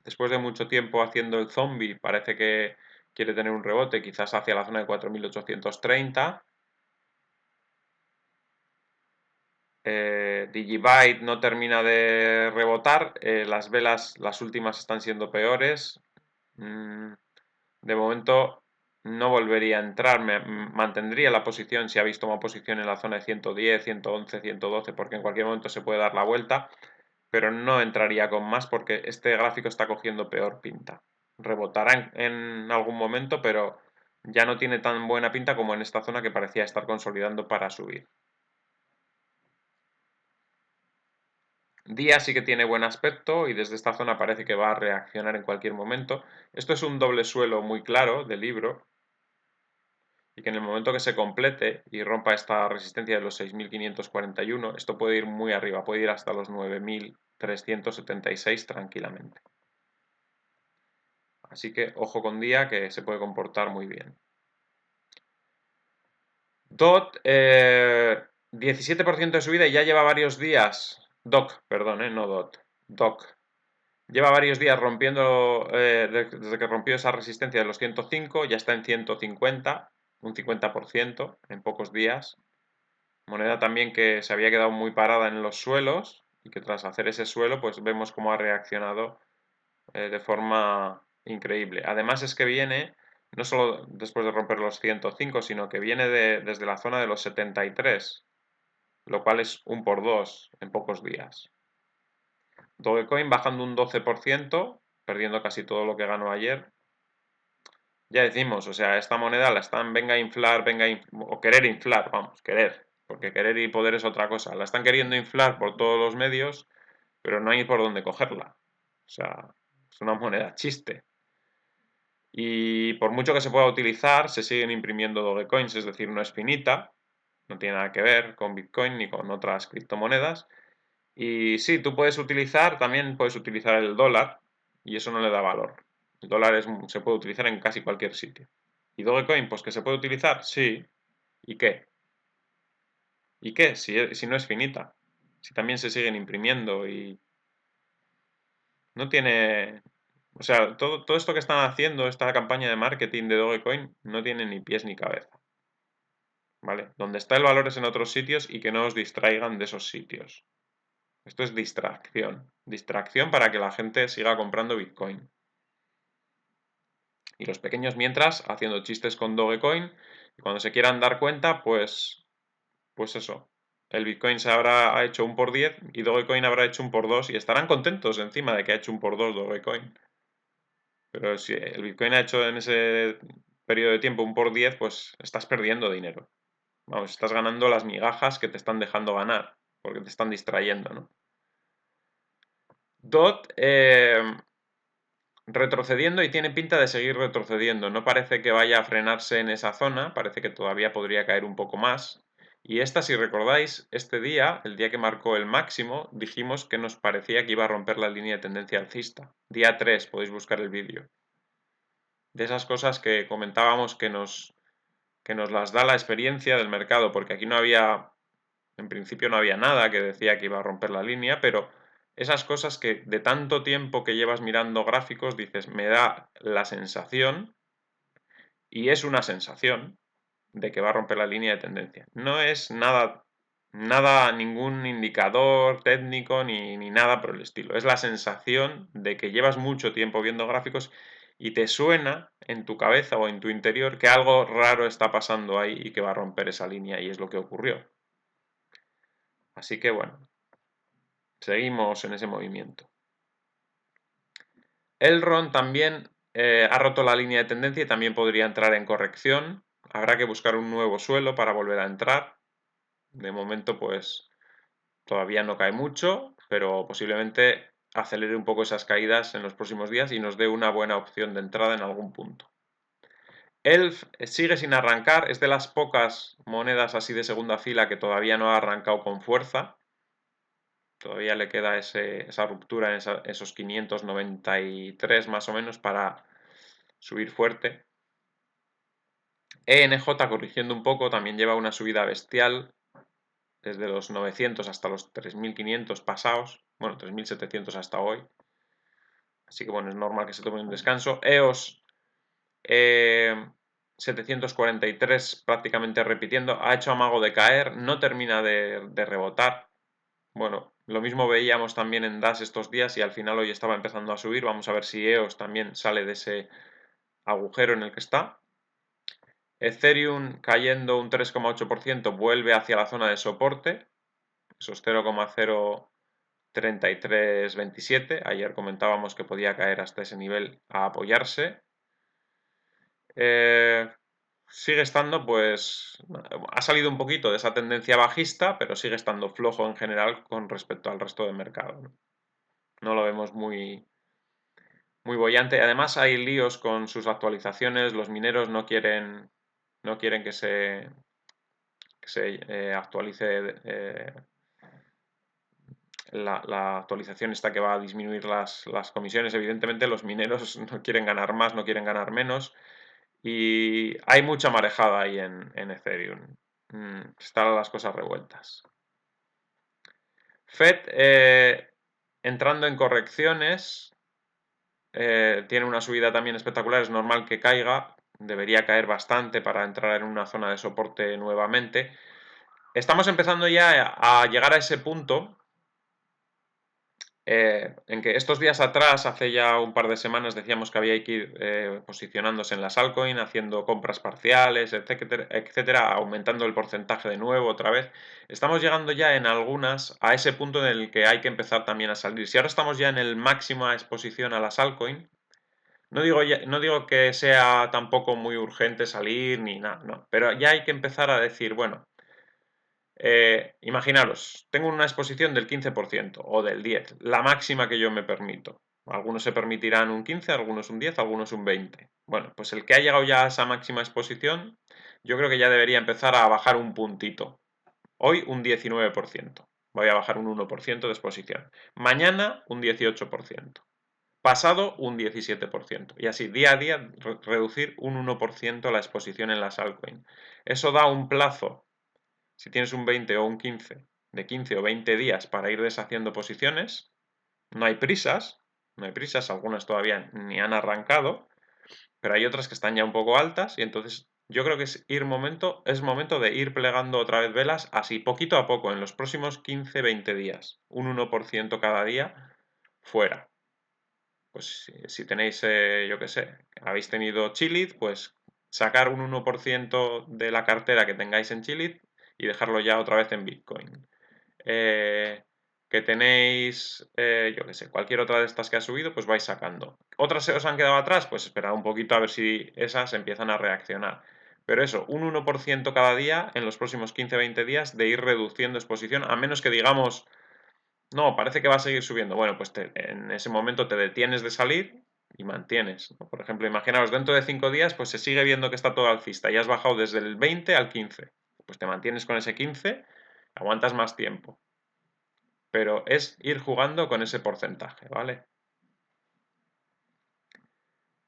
S1: después de mucho tiempo haciendo el zombie, parece que quiere tener un rebote, quizás hacia la zona de 4.830. Digibyte no termina de rebotar, las velas, las últimas están siendo peores. De momento no volvería a entrar, mantendría la posición si habéis tomado posición en la zona de 110, 111, 112, porque en cualquier momento se puede dar la vuelta, pero no entraría con más porque este gráfico está cogiendo peor pinta. Rebotará en algún momento, pero ya no tiene tan buena pinta como en esta zona que parecía estar consolidando para subir. Día sí que tiene buen aspecto y desde esta zona parece que va a reaccionar en cualquier momento. Esto es un doble suelo muy claro del libro y que en el momento que se complete y rompa esta resistencia de los 6.541, esto puede ir muy arriba, puede ir hasta los 9.376 tranquilamente. Así que ojo con Día que se puede comportar muy bien. DOT, 17% de subida y ya lleva varios días. DOC, perdón, no DOT. DOC. Lleva varios días rompiendo, desde que rompió esa resistencia de los 105, ya está en 150, un 50% en pocos días. Moneda también que se había quedado muy parada en los suelos y que tras hacer ese suelo pues vemos cómo ha reaccionado de forma increíble. Además es que viene, no solo después de romper los 105, sino que viene desde la zona de los 73, lo cual es un por dos en pocos días. Dogecoin bajando un 12%, perdiendo casi todo lo que ganó ayer. Ya decimos, o sea, esta moneda la están, venga a inflar, o querer inflar, vamos, querer, porque querer y poder es otra cosa. La están queriendo inflar por todos los medios, pero no hay por dónde cogerla. O sea, es una moneda chiste. Y por mucho que se pueda utilizar, se siguen imprimiendo Dogecoins, es decir, no es finita, no tiene nada que ver con Bitcoin ni con otras criptomonedas. Y sí, tú puedes utilizar, también puedes utilizar el dólar, y eso no le da valor. El dólar se puede utilizar en casi cualquier sitio. ¿Y Dogecoin? Pues que se puede utilizar, sí. ¿Y qué? ¿Y qué? Si no es finita. Si también se siguen imprimiendo y no tiene... O sea, todo esto que están haciendo, esta campaña de marketing de Dogecoin, no tiene ni pies ni cabeza. ¿Vale? Donde está el valor es en otros sitios y que no os distraigan de esos sitios. Esto es distracción. Distracción para que la gente siga comprando Bitcoin. Y los pequeños mientras haciendo chistes con Dogecoin. Y cuando se quieran dar cuenta, pues eso. El Bitcoin se habrá hecho un por 10 y Dogecoin habrá hecho un por 2 y estarán contentos encima de que ha hecho un por 2 Dogecoin. Pero si el Bitcoin ha hecho en ese periodo de tiempo un por 10, pues estás perdiendo dinero. Vamos, estás ganando las migajas que te están dejando ganar, porque te están distrayendo, ¿no? DOT retrocediendo y tiene pinta de seguir retrocediendo. No parece que vaya a frenarse en esa zona, parece que todavía podría caer un poco más. Y esta, si recordáis, este día, el día que marcó el máximo, dijimos que nos parecía que iba a romper la línea de tendencia alcista. Día 3, podéis buscar el vídeo. De esas cosas que comentábamos que nos las da la experiencia del mercado, porque aquí no había, en principio no había nada que decía que iba a romper la línea, pero esas cosas que de tanto tiempo que llevas mirando gráficos dices, me da la sensación, y es una sensación, de que va a romper la línea de tendencia. No es nada, ningún indicador técnico ni nada por el estilo. Es la sensación de que llevas mucho tiempo viendo gráficos y te suena en tu cabeza o en tu interior que algo raro está pasando ahí y que va a romper esa línea y es lo que ocurrió. Así que bueno, seguimos en ese movimiento. Elrond también ha roto la línea de tendencia y también podría entrar en corrección. Habrá que buscar un nuevo suelo para volver a entrar. De momento, pues todavía no cae mucho, pero posiblemente acelere un poco esas caídas en los próximos días y nos dé una buena opción de entrada en algún punto. ELF sigue sin arrancar, es de las pocas monedas así de segunda fila que todavía no ha arrancado con fuerza. Todavía le queda esa ruptura en esos 593 más o menos para subir fuerte. ENJ corrigiendo un poco, también lleva una subida bestial, desde los 900 hasta los 3.500 pasados, bueno, 3.700 hasta hoy. Así que bueno, es normal que se tome un descanso. EOS 743 prácticamente repitiendo, ha hecho amago de caer, no termina de rebotar. Bueno, lo mismo veíamos también en DAS estos días y al final hoy estaba empezando a subir. Vamos a ver si EOS también sale de ese agujero en el que está. Ethereum cayendo un 3,8%, vuelve hacia la zona de soporte, esos 0,03327. Ayer comentábamos que podía caer hasta ese nivel a apoyarse. Sigue estando, pues, ha salido un poquito de esa tendencia bajista, pero sigue estando flojo en general con respecto al resto del mercado. No lo vemos muy, muy bollante. Además hay líos con sus actualizaciones, los mineros no quieren que se actualice la actualización esta que va a disminuir las comisiones. Evidentemente los mineros no quieren ganar más, no quieren ganar menos. Y hay mucha marejada ahí en Ethereum. Están las cosas revueltas. Fed entrando en correcciones. Tiene una subida también espectacular. Es normal que caiga. Debería caer bastante para entrar en una zona de soporte nuevamente. Estamos empezando ya a llegar a ese punto en que estos días atrás, hace ya un par de semanas, decíamos que había que ir posicionándose en las altcoins, haciendo compras parciales, etcétera, etcétera, aumentando el porcentaje de nuevo otra vez. Estamos llegando ya en algunas a ese punto en el que hay que empezar también a salir. Si ahora estamos ya en el máxima exposición a las altcoins, no digo que sea tampoco muy urgente salir ni nada, no, pero ya hay que empezar a decir, bueno, imaginaros, tengo una exposición del 15% o del 10%, la máxima que yo me permito. Algunos se permitirán un 15, algunos un 10, algunos un 20. Bueno, pues el que ha llegado ya a esa máxima exposición, yo creo que ya debería empezar a bajar un puntito. Hoy un 19%. Voy a bajar un 1% de exposición. Mañana un 18%. Pasado un 17%. Y así, día a día, reducir un 1% la exposición en las altcoins. Eso da un plazo, si tienes un 20 o un 15, de 15 o 20 días para ir deshaciendo posiciones. No hay prisas, algunas todavía ni han arrancado, pero hay otras que están ya un poco altas y entonces yo creo que es momento de ir plegando otra vez velas así poquito a poco en los próximos 15-20 días, un 1% cada día fuera. Pues si tenéis, yo qué sé, habéis tenido Chilit, pues sacar un 1% de la cartera que tengáis en Chilit y dejarlo ya otra vez en Bitcoin. Que tenéis, yo qué sé, cualquier otra de estas que ha subido, pues vais sacando. Otras se os han quedado atrás, pues esperad un poquito a ver si esas empiezan a reaccionar. Pero eso, un 1% cada día en los próximos 15-20 días de ir reduciendo exposición, a menos que digamos, no, parece que va a seguir subiendo. Bueno, pues en ese momento te detienes de salir y mantienes, ¿no? Por ejemplo, imaginaos, dentro de 5 días, pues se sigue viendo que está todo alcista y has bajado desde el 20 al 15. Pues te mantienes con ese 15, aguantas más tiempo. Pero es ir jugando con ese porcentaje, ¿vale?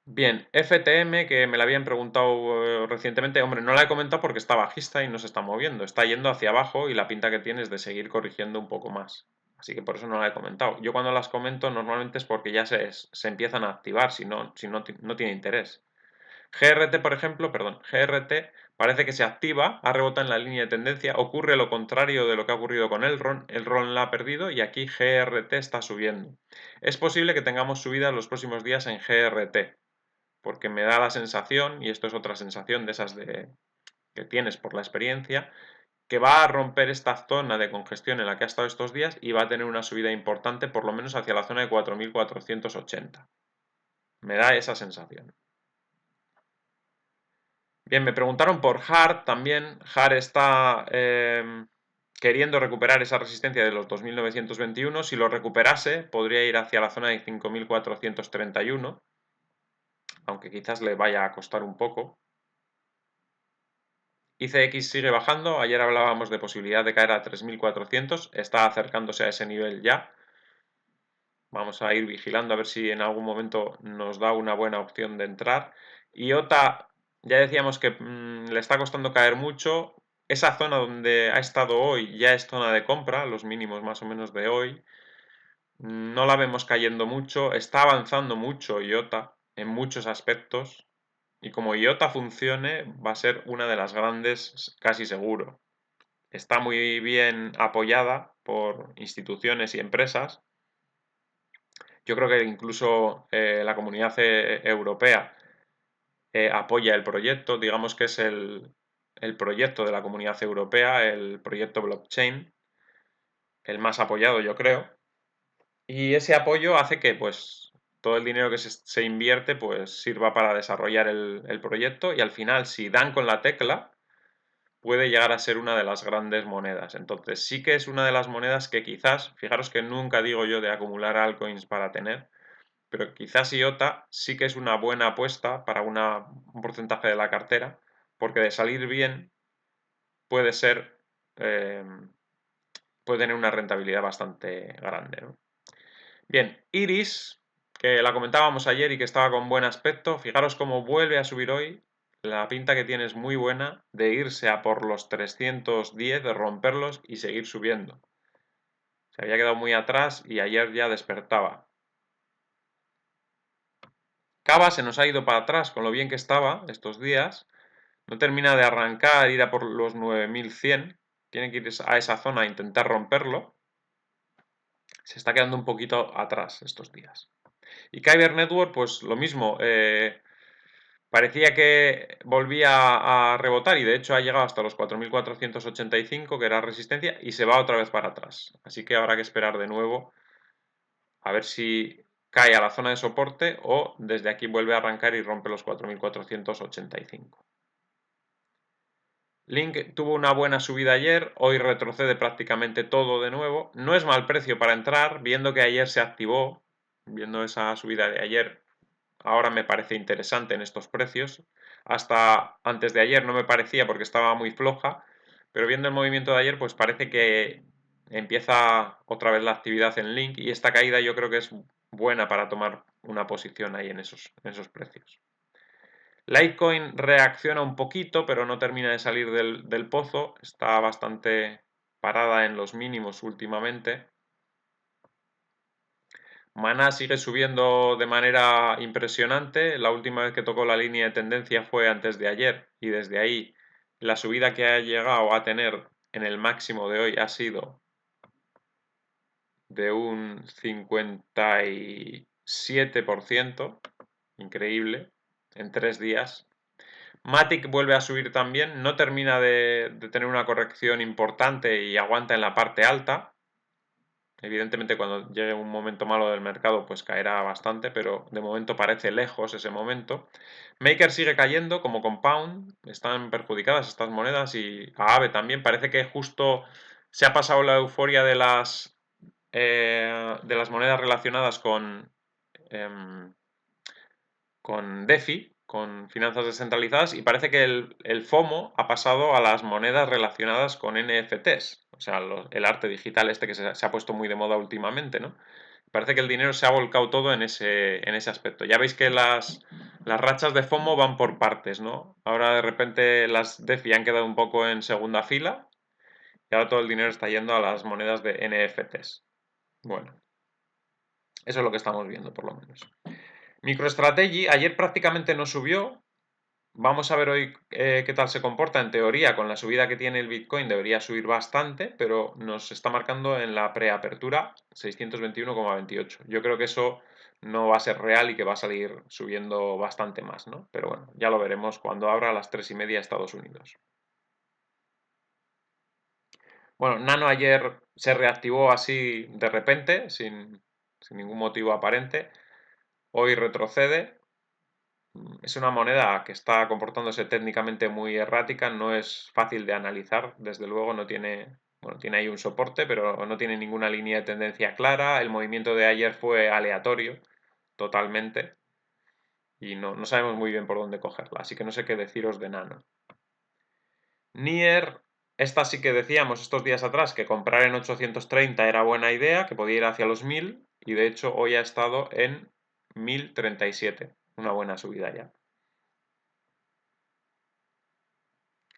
S1: Bien, FTM, que me la habían preguntado recientemente, hombre, no la he comentado porque está bajista y no se está moviendo, está yendo hacia abajo y la pinta que tiene es de seguir corrigiendo un poco más. Así que por eso no la he comentado. Yo cuando las comento normalmente es porque ya se empiezan a activar, si no tiene interés. GRT, por ejemplo, perdón, GRT parece que se activa, ha rebotado en la línea de tendencia, ocurre lo contrario de lo que ha ocurrido con Elrond la ha perdido y aquí GRT está subiendo. Es posible que tengamos subidas los próximos días en GRT, porque me da la sensación, y esto es otra sensación de esas que tienes por la experiencia, que va a romper esta zona de congestión en la que ha estado estos días y va a tener una subida importante, por lo menos hacia la zona de 4.480. Me da esa sensación. Bien, me preguntaron por HAR también. HAR está queriendo recuperar esa resistencia de los 2.921. Si lo recuperase, podría ir hacia la zona de 5.431, aunque quizás le vaya a costar un poco. ICX sigue bajando, ayer hablábamos de posibilidad de caer a 3.400, está acercándose a ese nivel ya. Vamos a ir vigilando a ver si en algún momento nos da una buena opción de entrar. IOTA, ya decíamos que le está costando caer mucho. Esa zona donde ha estado hoy ya es zona de compra, los mínimos más o menos de hoy. No la vemos cayendo mucho, está avanzando mucho IOTA en muchos aspectos. Y como IOTA funcione, va a ser una de las grandes casi seguro. Está muy bien apoyada por instituciones y empresas. Yo creo que incluso la comunidad europea apoya el proyecto, digamos que es el proyecto de la comunidad europea, el proyecto blockchain, el más apoyado yo creo. Y ese apoyo hace que pues todo el dinero que se invierte pues sirva para desarrollar el proyecto y al final si dan con la tecla puede llegar a ser una de las grandes monedas. Entonces sí que es una de las monedas que quizás, fijaros que nunca digo yo de acumular altcoins para tener, pero quizás IOTA sí que es una buena apuesta para un porcentaje de la cartera, porque de salir bien puede ser, eh, puede tener una rentabilidad bastante grande, ¿no? Bien, Iris, que la comentábamos ayer y que estaba con buen aspecto, fijaros cómo vuelve a subir hoy, la pinta que tiene es muy buena de irse a por los 310, de romperlos y seguir subiendo. Se había quedado muy atrás y ayer ya despertaba. Cava se nos ha ido para atrás con lo bien que estaba estos días. No termina de arrancar, ir a por los 9100. Tiene que ir a esa zona a intentar romperlo. Se está quedando un poquito atrás estos días. Y Kyber Network, pues lo mismo. Parecía que volvía a rebotar y de hecho ha llegado hasta los 4485, que era resistencia, y se va otra vez para atrás. Así que habrá que esperar de nuevo a ver si cae a la zona de soporte o desde aquí vuelve a arrancar y rompe los 4485. Link tuvo una buena subida ayer, hoy retrocede prácticamente todo de nuevo. No es mal precio para entrar, viendo que ayer se activó, viendo esa subida de ayer, ahora me parece interesante en estos precios. Hasta antes de ayer no me parecía porque estaba muy floja, pero viendo el movimiento de ayer, pues parece que empieza otra vez la actividad en Link y esta caída yo creo que es buena para tomar una posición ahí en esos precios. Litecoin reacciona un poquito, pero no termina de salir del pozo. Está bastante parada en los mínimos últimamente. Mana sigue subiendo de manera impresionante. La última vez que tocó la línea de tendencia fue antes de ayer. Y desde ahí la subida que ha llegado a tener en el máximo de hoy ha sido de un 57%. Increíble. En 3 días. Matic vuelve a subir también, no termina de tener una corrección importante y aguanta en la parte alta. Evidentemente cuando llegue un momento malo del mercado pues caerá bastante, pero de momento parece lejos ese momento. Maker sigue cayendo como Compound, están perjudicadas estas monedas y Aave también. Parece que justo se ha pasado la euforia de las monedas relacionadas con DeFi, con finanzas descentralizadas, y parece que el FOMO ha pasado a las monedas relacionadas con NFTs, o sea, el arte digital este que se ha puesto muy de moda últimamente, ¿no? Parece que el dinero se ha volcado todo en ese aspecto. Ya veis que las rachas de FOMO van por partes, ¿no? Ahora de repente las DeFi han quedado un poco en segunda fila y ahora todo el dinero está yendo a las monedas de NFTs. Bueno, eso es lo que estamos viendo por lo menos. MicroStrategy ayer prácticamente no subió. Vamos a ver hoy qué tal se comporta. En teoría, con la subida que tiene el Bitcoin debería subir bastante, pero nos está marcando en la preapertura 621,28. Yo creo que eso no va a ser real y que va a salir subiendo bastante más, ¿no? Pero bueno, ya lo veremos cuando abra a las 3:30 Estados Unidos. Bueno, Nano ayer se reactivó así de repente, sin ningún motivo aparente. Hoy retrocede. Es una moneda que está comportándose técnicamente muy errática, no es fácil de analizar, desde luego no tiene, bueno, tiene ahí un soporte, pero no tiene ninguna línea de tendencia clara. El movimiento de ayer fue aleatorio, totalmente, y no sabemos muy bien por dónde cogerla, así que no sé qué deciros de Nano. Nier, esta sí que decíamos estos días atrás que comprar en 830 era buena idea, que podía ir hacia los 1000 y de hecho hoy ha estado en 1037, una buena subida ya.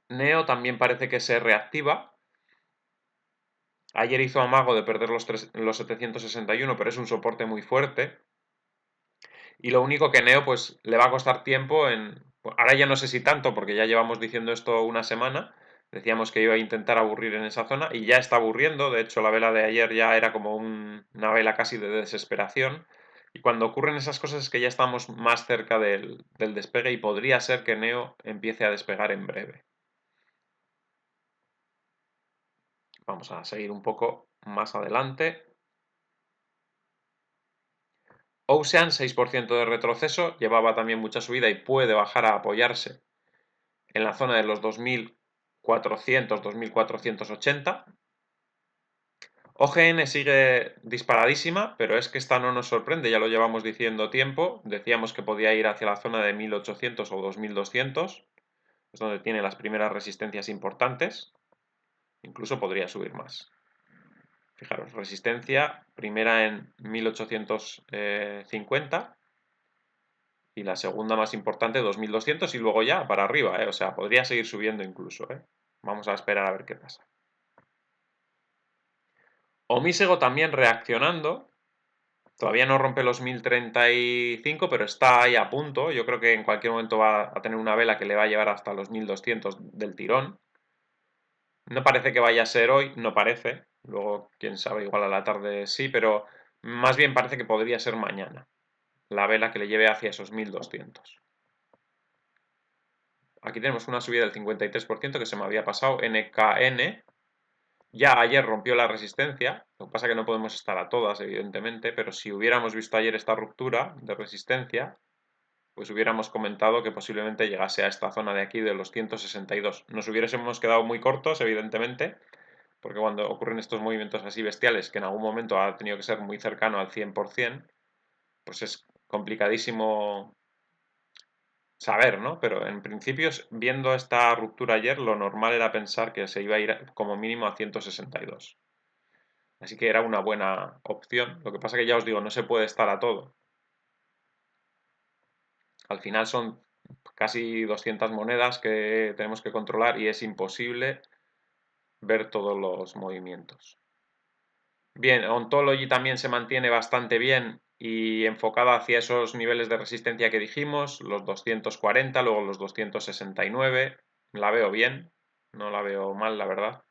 S1: Neo también parece que se reactiva. Ayer hizo amago de perder los 761, pero es un soporte muy fuerte. Y lo único que Neo pues le va a costar tiempo en... Ahora ya no sé si tanto, porque ya llevamos diciendo esto una semana. Decíamos que iba a intentar aburrir en esa zona y ya está aburriendo. De hecho, la vela de ayer ya era como una vela casi de desesperación. Y cuando ocurren esas cosas es que ya estamos más cerca del despegue y podría ser que Neo empiece a despegar en breve. Vamos a seguir un poco más adelante. Ocean, 6% de retroceso, llevaba también mucha subida y puede bajar a apoyarse en la zona de los 2400, 2480. OGN sigue disparadísima, pero es que esta no nos sorprende, ya lo llevamos diciendo tiempo. Decíamos que podía ir hacia la zona de 1800 o 2200, es donde tiene las primeras resistencias importantes. Incluso podría subir más. Fijaros, resistencia primera en 1850 y la segunda más importante 2200 y luego ya para arriba, o sea, podría seguir subiendo incluso. Vamos a esperar a ver qué pasa. Omísego también reaccionando, todavía no rompe los 1035, pero está ahí a punto. Yo creo que en cualquier momento va a tener una vela que le va a llevar hasta los 1200 del tirón. No parece que vaya a ser hoy, no parece. Luego, quién sabe, igual a la tarde sí, pero más bien parece que podría ser mañana la vela que le lleve hacia esos 1200. Aquí tenemos una subida del 53% que se me había pasado. NKN. Ya ayer rompió la resistencia. Lo que pasa es que no podemos estar a todas, evidentemente. Pero si hubiéramos visto ayer esta ruptura de resistencia, pues hubiéramos comentado que posiblemente llegase a esta zona de aquí de los 162. Nos hubiésemos quedado muy cortos, evidentemente. Porque cuando ocurren estos movimientos así bestiales, que en algún momento ha tenido que ser muy cercano al 100%, pues es complicadísimo saber, ¿no? Pero en principio, viendo esta ruptura ayer, lo normal era pensar que se iba a ir como mínimo a 162. Así que era una buena opción. Lo que pasa que ya os digo, no se puede estar a todo. Al final son casi 200 monedas que tenemos que controlar y es imposible ver todos los movimientos. Bien, Ontology también se mantiene bastante bien y enfocada hacia esos niveles de resistencia que dijimos, los 240, luego los 269. La veo bien, no la veo mal, la verdad.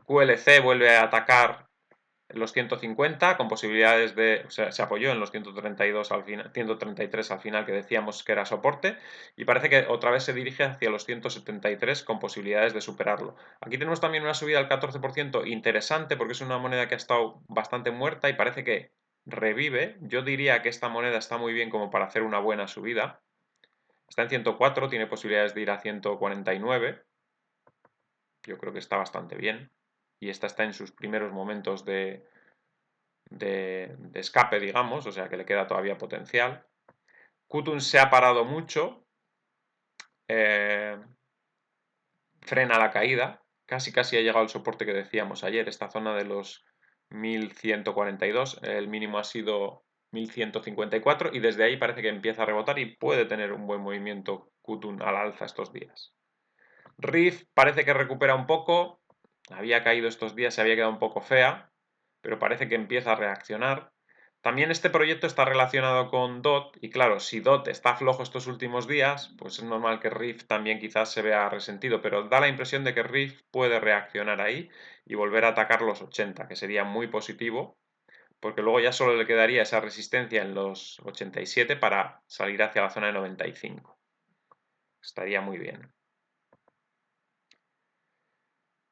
S1: QLC vuelve a atacar los 150 con posibilidades de, o sea, se apoyó en los 132 al final, 133 al final que decíamos que era soporte y parece que otra vez se dirige hacia los 173 con posibilidades de superarlo. Aquí tenemos también una subida del 14% interesante porque es una moneda que ha estado bastante muerta y parece que revive. Yo diría que esta moneda está muy bien como para hacer una buena subida. Está en 104, tiene posibilidades de ir a 149. Yo creo que está bastante bien. Y esta está en sus primeros momentos de escape, digamos, o sea que le queda todavía potencial. Qutun se ha parado mucho, eh, frena la caída, casi ha llegado al soporte que decíamos ayer, esta zona de los 1142, el mínimo ha sido 1154 y desde ahí parece que empieza a rebotar y puede tener un buen movimiento Qutun al alza estos días. RIF parece que recupera un poco, había caído estos días, se había quedado un poco fea, pero parece que empieza a reaccionar. También este proyecto está relacionado con DOT y claro, si DOT está flojo estos últimos días, pues es normal que RIF también quizás se vea resentido, pero da la impresión de que RIF puede reaccionar ahí y volver a atacar los 80, que sería muy positivo, porque luego ya solo le quedaría esa resistencia en los 87 para salir hacia la zona de 95. Estaría muy bien.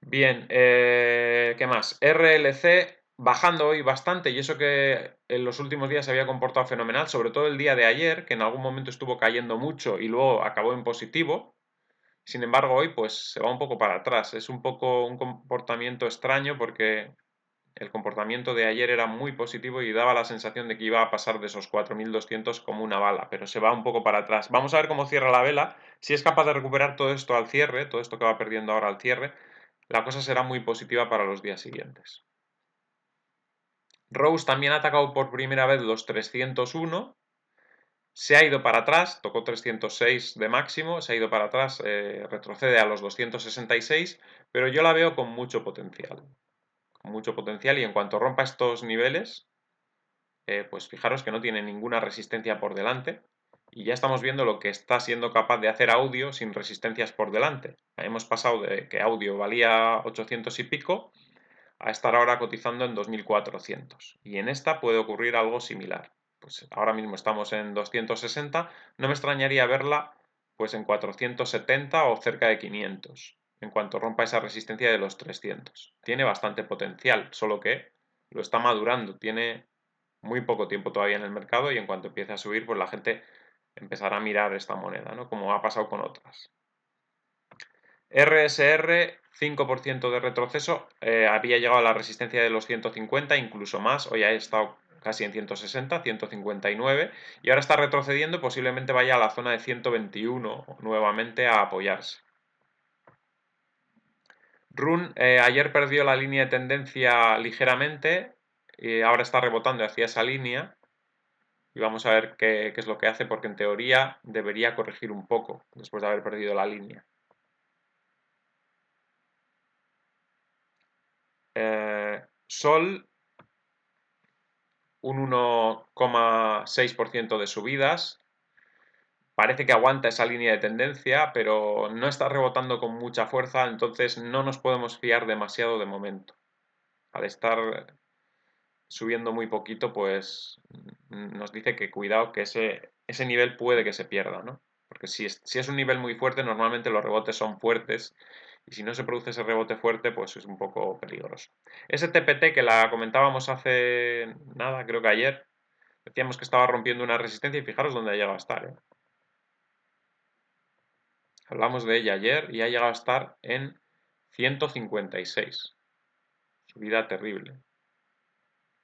S1: Bien, ¿qué más? RLC bajando hoy bastante y eso que en los últimos días se había comportado fenomenal, sobre todo el día de ayer, que en algún momento estuvo cayendo mucho y luego acabó en positivo. Sin embargo, hoy pues se va un poco para atrás. Es un poco un comportamiento extraño porque el comportamiento de ayer era muy positivo y daba la sensación de que iba a pasar de esos 4.200 como una bala, pero se va un poco para atrás. Vamos a ver cómo cierra la vela. Si es capaz de recuperar todo esto al cierre, todo esto que va perdiendo ahora al cierre, la cosa será muy positiva para los días siguientes. Rose también ha atacado por primera vez los 301, se ha ido para atrás, tocó 306 de máximo, se ha ido para atrás, retrocede a los 266, pero yo la veo con mucho potencial. Con mucho potencial y en cuanto rompa estos niveles, pues fijaros que no tiene ninguna resistencia por delante y ya estamos viendo lo que está siendo capaz de hacer audio sin resistencias por delante. Hemos pasado de que audio valía 800 y pico a estar ahora cotizando en 2.400 y en esta puede ocurrir algo similar. Pues ahora mismo estamos en 260, no me extrañaría verla pues en 470 o cerca de 500 en cuanto rompa esa resistencia de los 300. Tiene bastante potencial, solo que lo está madurando, tiene muy poco tiempo todavía en el mercado y en cuanto empiece a subir pues la gente empezará a mirar esta moneda, ¿no? Como ha pasado con otras. RSR, 5% de retroceso, había llegado a la resistencia de los 150, incluso más, hoy ha estado casi en 160, 159, y ahora está retrocediendo, posiblemente vaya a la zona de 121 nuevamente a apoyarse. RUN ayer perdió la línea de tendencia ligeramente, y ahora está rebotando hacia esa línea, y vamos a ver qué es lo que hace, porque en teoría debería corregir un poco después de haber perdido la línea. Sol, un 1,6% de subidas. Parece que aguanta esa línea de tendencia, pero no está rebotando con mucha fuerza, entonces no nos podemos fiar demasiado de momento. Al estar subiendo muy poquito, pues nos dice que cuidado, que ese nivel puede que se pierda, ¿no? Porque si es un nivel muy fuerte, normalmente los rebotes son fuertes y si no se produce ese rebote fuerte, pues es un poco peligroso. Ese TPT que la comentábamos hace nada, creo que ayer, decíamos que estaba rompiendo una resistencia y fijaros dónde ha llegado a estar, ¿eh? Hablamos de ella ayer y ha llegado a estar en 156. Subida terrible.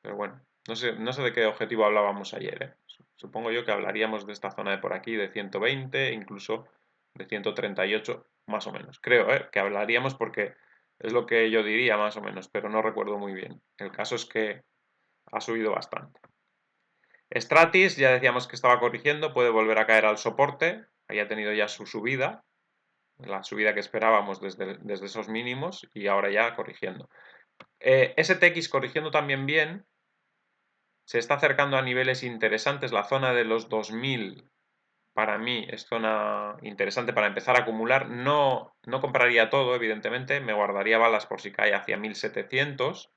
S1: Pero bueno, no sé de qué objetivo hablábamos ayer, ¿eh? Supongo yo que hablaríamos de esta zona de por aquí, de 120, incluso de 138, más o menos. Creo, que hablaríamos porque es lo que yo diría más o menos, pero no recuerdo muy bien. El caso es que ha subido bastante. Stratis, ya decíamos que estaba corrigiendo, puede volver a caer al soporte, ahí ha tenido ya su subida, la subida que esperábamos desde esos mínimos y ahora ya corrigiendo. STX corrigiendo también bien, se está acercando a niveles interesantes, la zona de los 2000 para mí es zona interesante para empezar a acumular, no compraría todo evidentemente, me guardaría balas por si cae hacia 1700,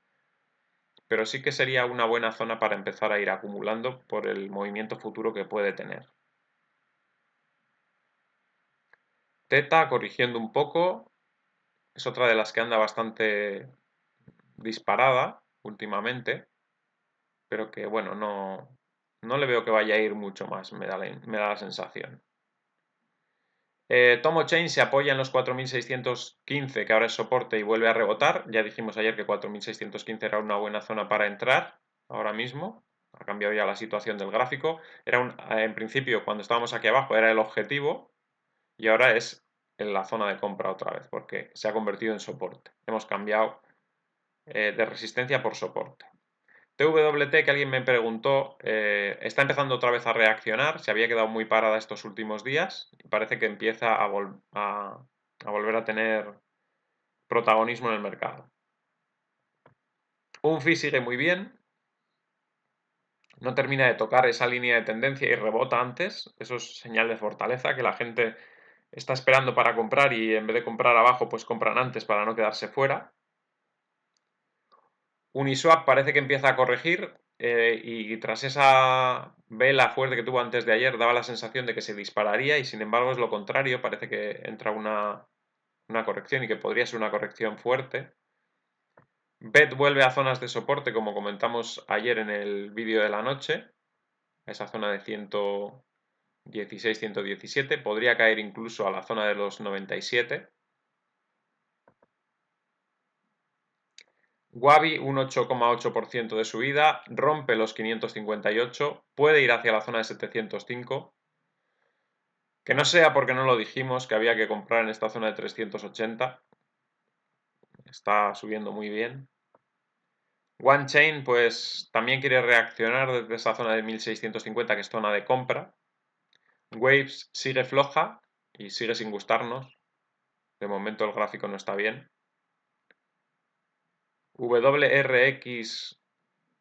S1: pero sí que sería una buena zona para empezar a ir acumulando por el movimiento futuro que puede tener. Teta corrigiendo un poco, es otra de las que anda bastante disparada últimamente, pero que bueno, no le veo que vaya a ir mucho más, me da la sensación. Tomo Chain se apoya en los 4.615, que ahora es soporte y vuelve a rebotar. Ya dijimos ayer que 4.615 era una buena zona para entrar ahora mismo. Ha cambiado ya la situación del gráfico. En principio, cuando estábamos aquí abajo, era el objetivo y ahora es en la zona de compra otra vez, porque se ha convertido en soporte. Hemos cambiado de resistencia por soporte. TWT, que alguien me preguntó, está empezando otra vez a reaccionar, se había quedado muy parada estos últimos días y parece que empieza a volver a tener protagonismo en el mercado. UNFI sigue muy bien, no termina de tocar esa línea de tendencia y rebota antes, eso es señal de fortaleza, que la gente está esperando para comprar y en vez de comprar abajo, pues compran antes para no quedarse fuera. Uniswap parece que empieza a corregir y tras esa vela fuerte que tuvo antes de ayer daba la sensación de que se dispararía y sin embargo es lo contrario, parece que entra una corrección y que podría ser una corrección fuerte. BET vuelve a zonas de soporte como comentamos ayer en el vídeo de la noche, esa zona de 116, 117, podría caer incluso a la zona de los 97. Wabi un 8,8% de subida, rompe los 558, puede ir hacia la zona de 705. Que no sea porque no lo dijimos que había que comprar en esta zona de 380. Está subiendo muy bien. OneChain pues también quiere reaccionar desde esa zona de 1650 que es zona de compra. Waves sigue floja y sigue sin gustarnos. De momento el gráfico no está bien. WRX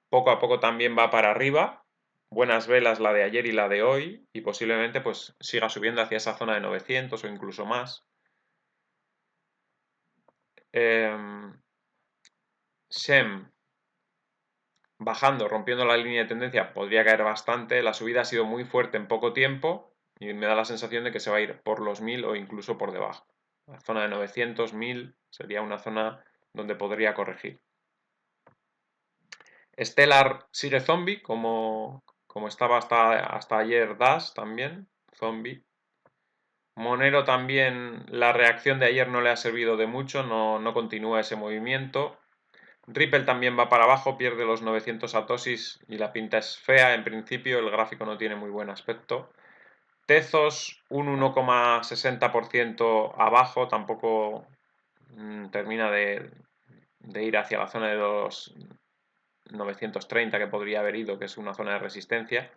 S1: poco a poco también va para arriba. Buenas velas la de ayer y la de hoy. Y posiblemente pues siga subiendo hacia esa zona de 900 o incluso más. SHEM bajando, rompiendo la línea de tendencia, podría caer bastante. La subida ha sido muy fuerte en poco tiempo y me da la sensación de que se va a ir por los 1000 o incluso por debajo. La zona de 900, 1000 sería una zona donde podría corregir. Stellar sigue zombie, como estaba hasta ayer Dash también, zombie. Monero también, la reacción de ayer no le ha servido de mucho, no continúa ese movimiento. Ripple también va para abajo, pierde los 900 satoshis y la pinta es fea. En principio el gráfico no tiene muy buen aspecto. Tezos un 1,60% abajo, tampoco termina de ir hacia la zona de los 930 que podría haber ido, que es una zona de resistencia.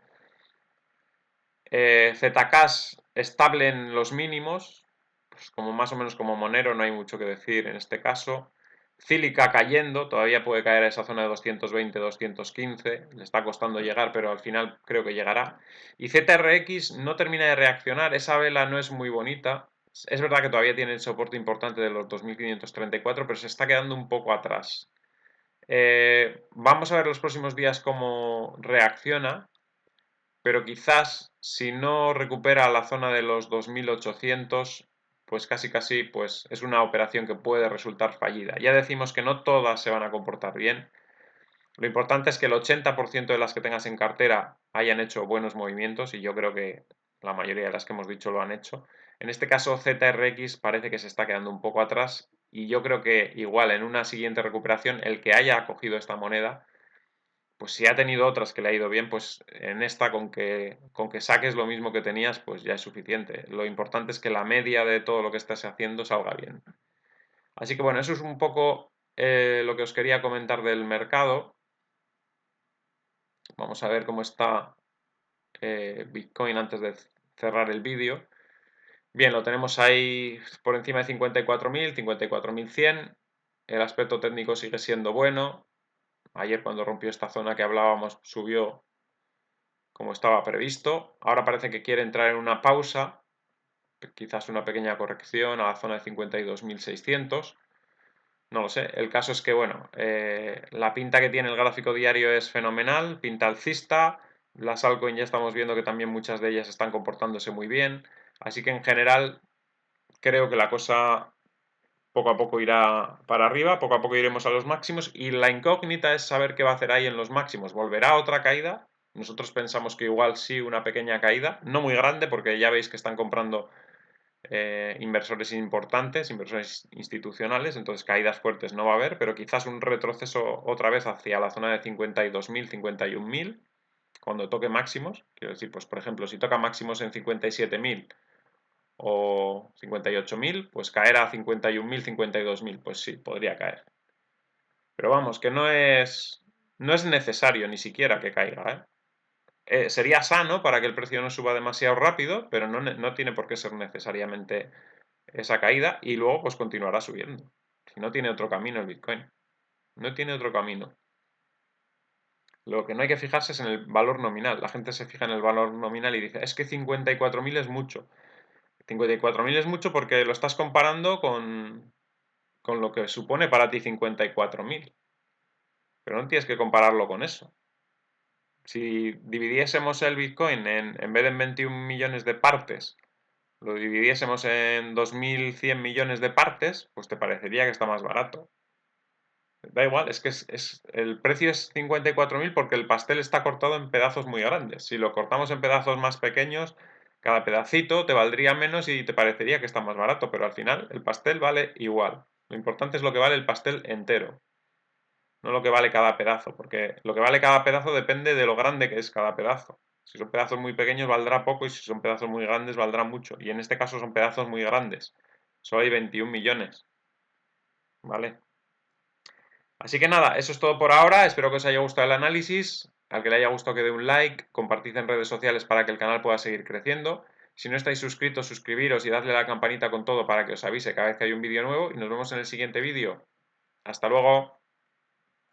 S1: Zcash estable en los mínimos, pues como más o menos como Monero, no hay mucho que decir en este caso. Cílica cayendo, todavía puede caer a esa zona de 220, 215, le está costando llegar, pero al final creo que llegará. Y ZRX no termina de reaccionar, esa vela no es muy bonita. Es verdad que todavía tiene el soporte importante de los 2534, pero se está quedando un poco atrás. Vamos a ver los próximos días cómo reacciona, pero quizás si no recupera la zona de los 2800, pues casi pues es una operación que puede resultar fallida. Ya decimos que no todas se van a comportar bien. Lo importante es que el 80% de las que tengas en cartera hayan hecho buenos movimientos y yo creo que la mayoría de las que hemos dicho lo han hecho. En este caso ZRX parece que se está quedando un poco atrás y yo creo que igual en una siguiente recuperación el que haya cogido esta moneda, pues si ha tenido otras que le ha ido bien, pues en esta con que saques lo mismo que tenías, pues ya es suficiente. Lo importante es que la media de todo lo que estés haciendo salga bien. Así que bueno, eso es un poco lo que os quería comentar del mercado. Vamos a ver cómo está Bitcoin antes de cerrar el vídeo. Bien, lo tenemos ahí por encima de 54.000, 54.100. El aspecto técnico sigue siendo bueno. Ayer cuando rompió esta zona que hablábamos subió como estaba previsto. Ahora parece que quiere entrar en una pausa, quizás una pequeña corrección a la zona de 52.600. No lo sé. El caso es que, bueno, la pinta que tiene el gráfico diario es fenomenal, pinta alcista. Las altcoins ya estamos viendo que también muchas de ellas están comportándose muy bien. Así que en general creo que la cosa poco a poco irá para arriba, poco a poco iremos a los máximos y la incógnita es saber qué va a hacer ahí en los máximos. ¿Volverá otra caída? Nosotros pensamos que igual sí una pequeña caída, no muy grande porque ya veis que están comprando inversores importantes, inversores institucionales, entonces caídas fuertes no va a haber, pero quizás un retroceso otra vez hacia la zona de 52.000, 51.000 cuando toque máximos. Quiero decir, pues por ejemplo, si toca máximos en 57.000 o 58.000, pues caer a 51.000, 52.000, pues sí, podría caer. Pero vamos, que no es necesario ni siquiera que caiga, ¿eh? Sería sano para que el precio no suba demasiado rápido, pero no tiene por qué ser necesariamente esa caída y luego pues continuará subiendo. Si no tiene otro camino el Bitcoin. No tiene otro camino. Lo que no hay que fijarse es en el valor nominal. La gente se fija en el valor nominal y dice, es que 54.000 es mucho. 54.000 es mucho porque lo estás comparando con lo que supone para ti 54.000. Pero no tienes que compararlo con eso. Si dividiésemos el Bitcoin en vez de en 21 millones de partes, lo dividiésemos en 2.100 millones de partes, pues te parecería que está más barato. Da igual, es que el precio es 54.000 porque el pastel está cortado en pedazos muy grandes. Si lo cortamos en pedazos más pequeños, cada pedacito te valdría menos y te parecería que está más barato, pero al final el pastel vale igual. Lo importante es lo que vale el pastel entero. no lo que vale cada pedazo, porque lo que vale cada pedazo depende de lo grande que es cada pedazo. Si son pedazos muy pequeños valdrá poco y si son pedazos muy grandes valdrá mucho. Y en este caso son pedazos muy grandes. Solo hay 21 millones. ¿Vale? Así que nada, eso es todo por ahora. Espero que os haya gustado el análisis. Al que le haya gustado que dé un like, compartid en redes sociales para que el canal pueda seguir creciendo. Si no estáis suscritos, suscribiros y dadle a la campanita con todo para que os avise cada vez que hay un vídeo nuevo. Y nos vemos en el siguiente vídeo. Hasta luego.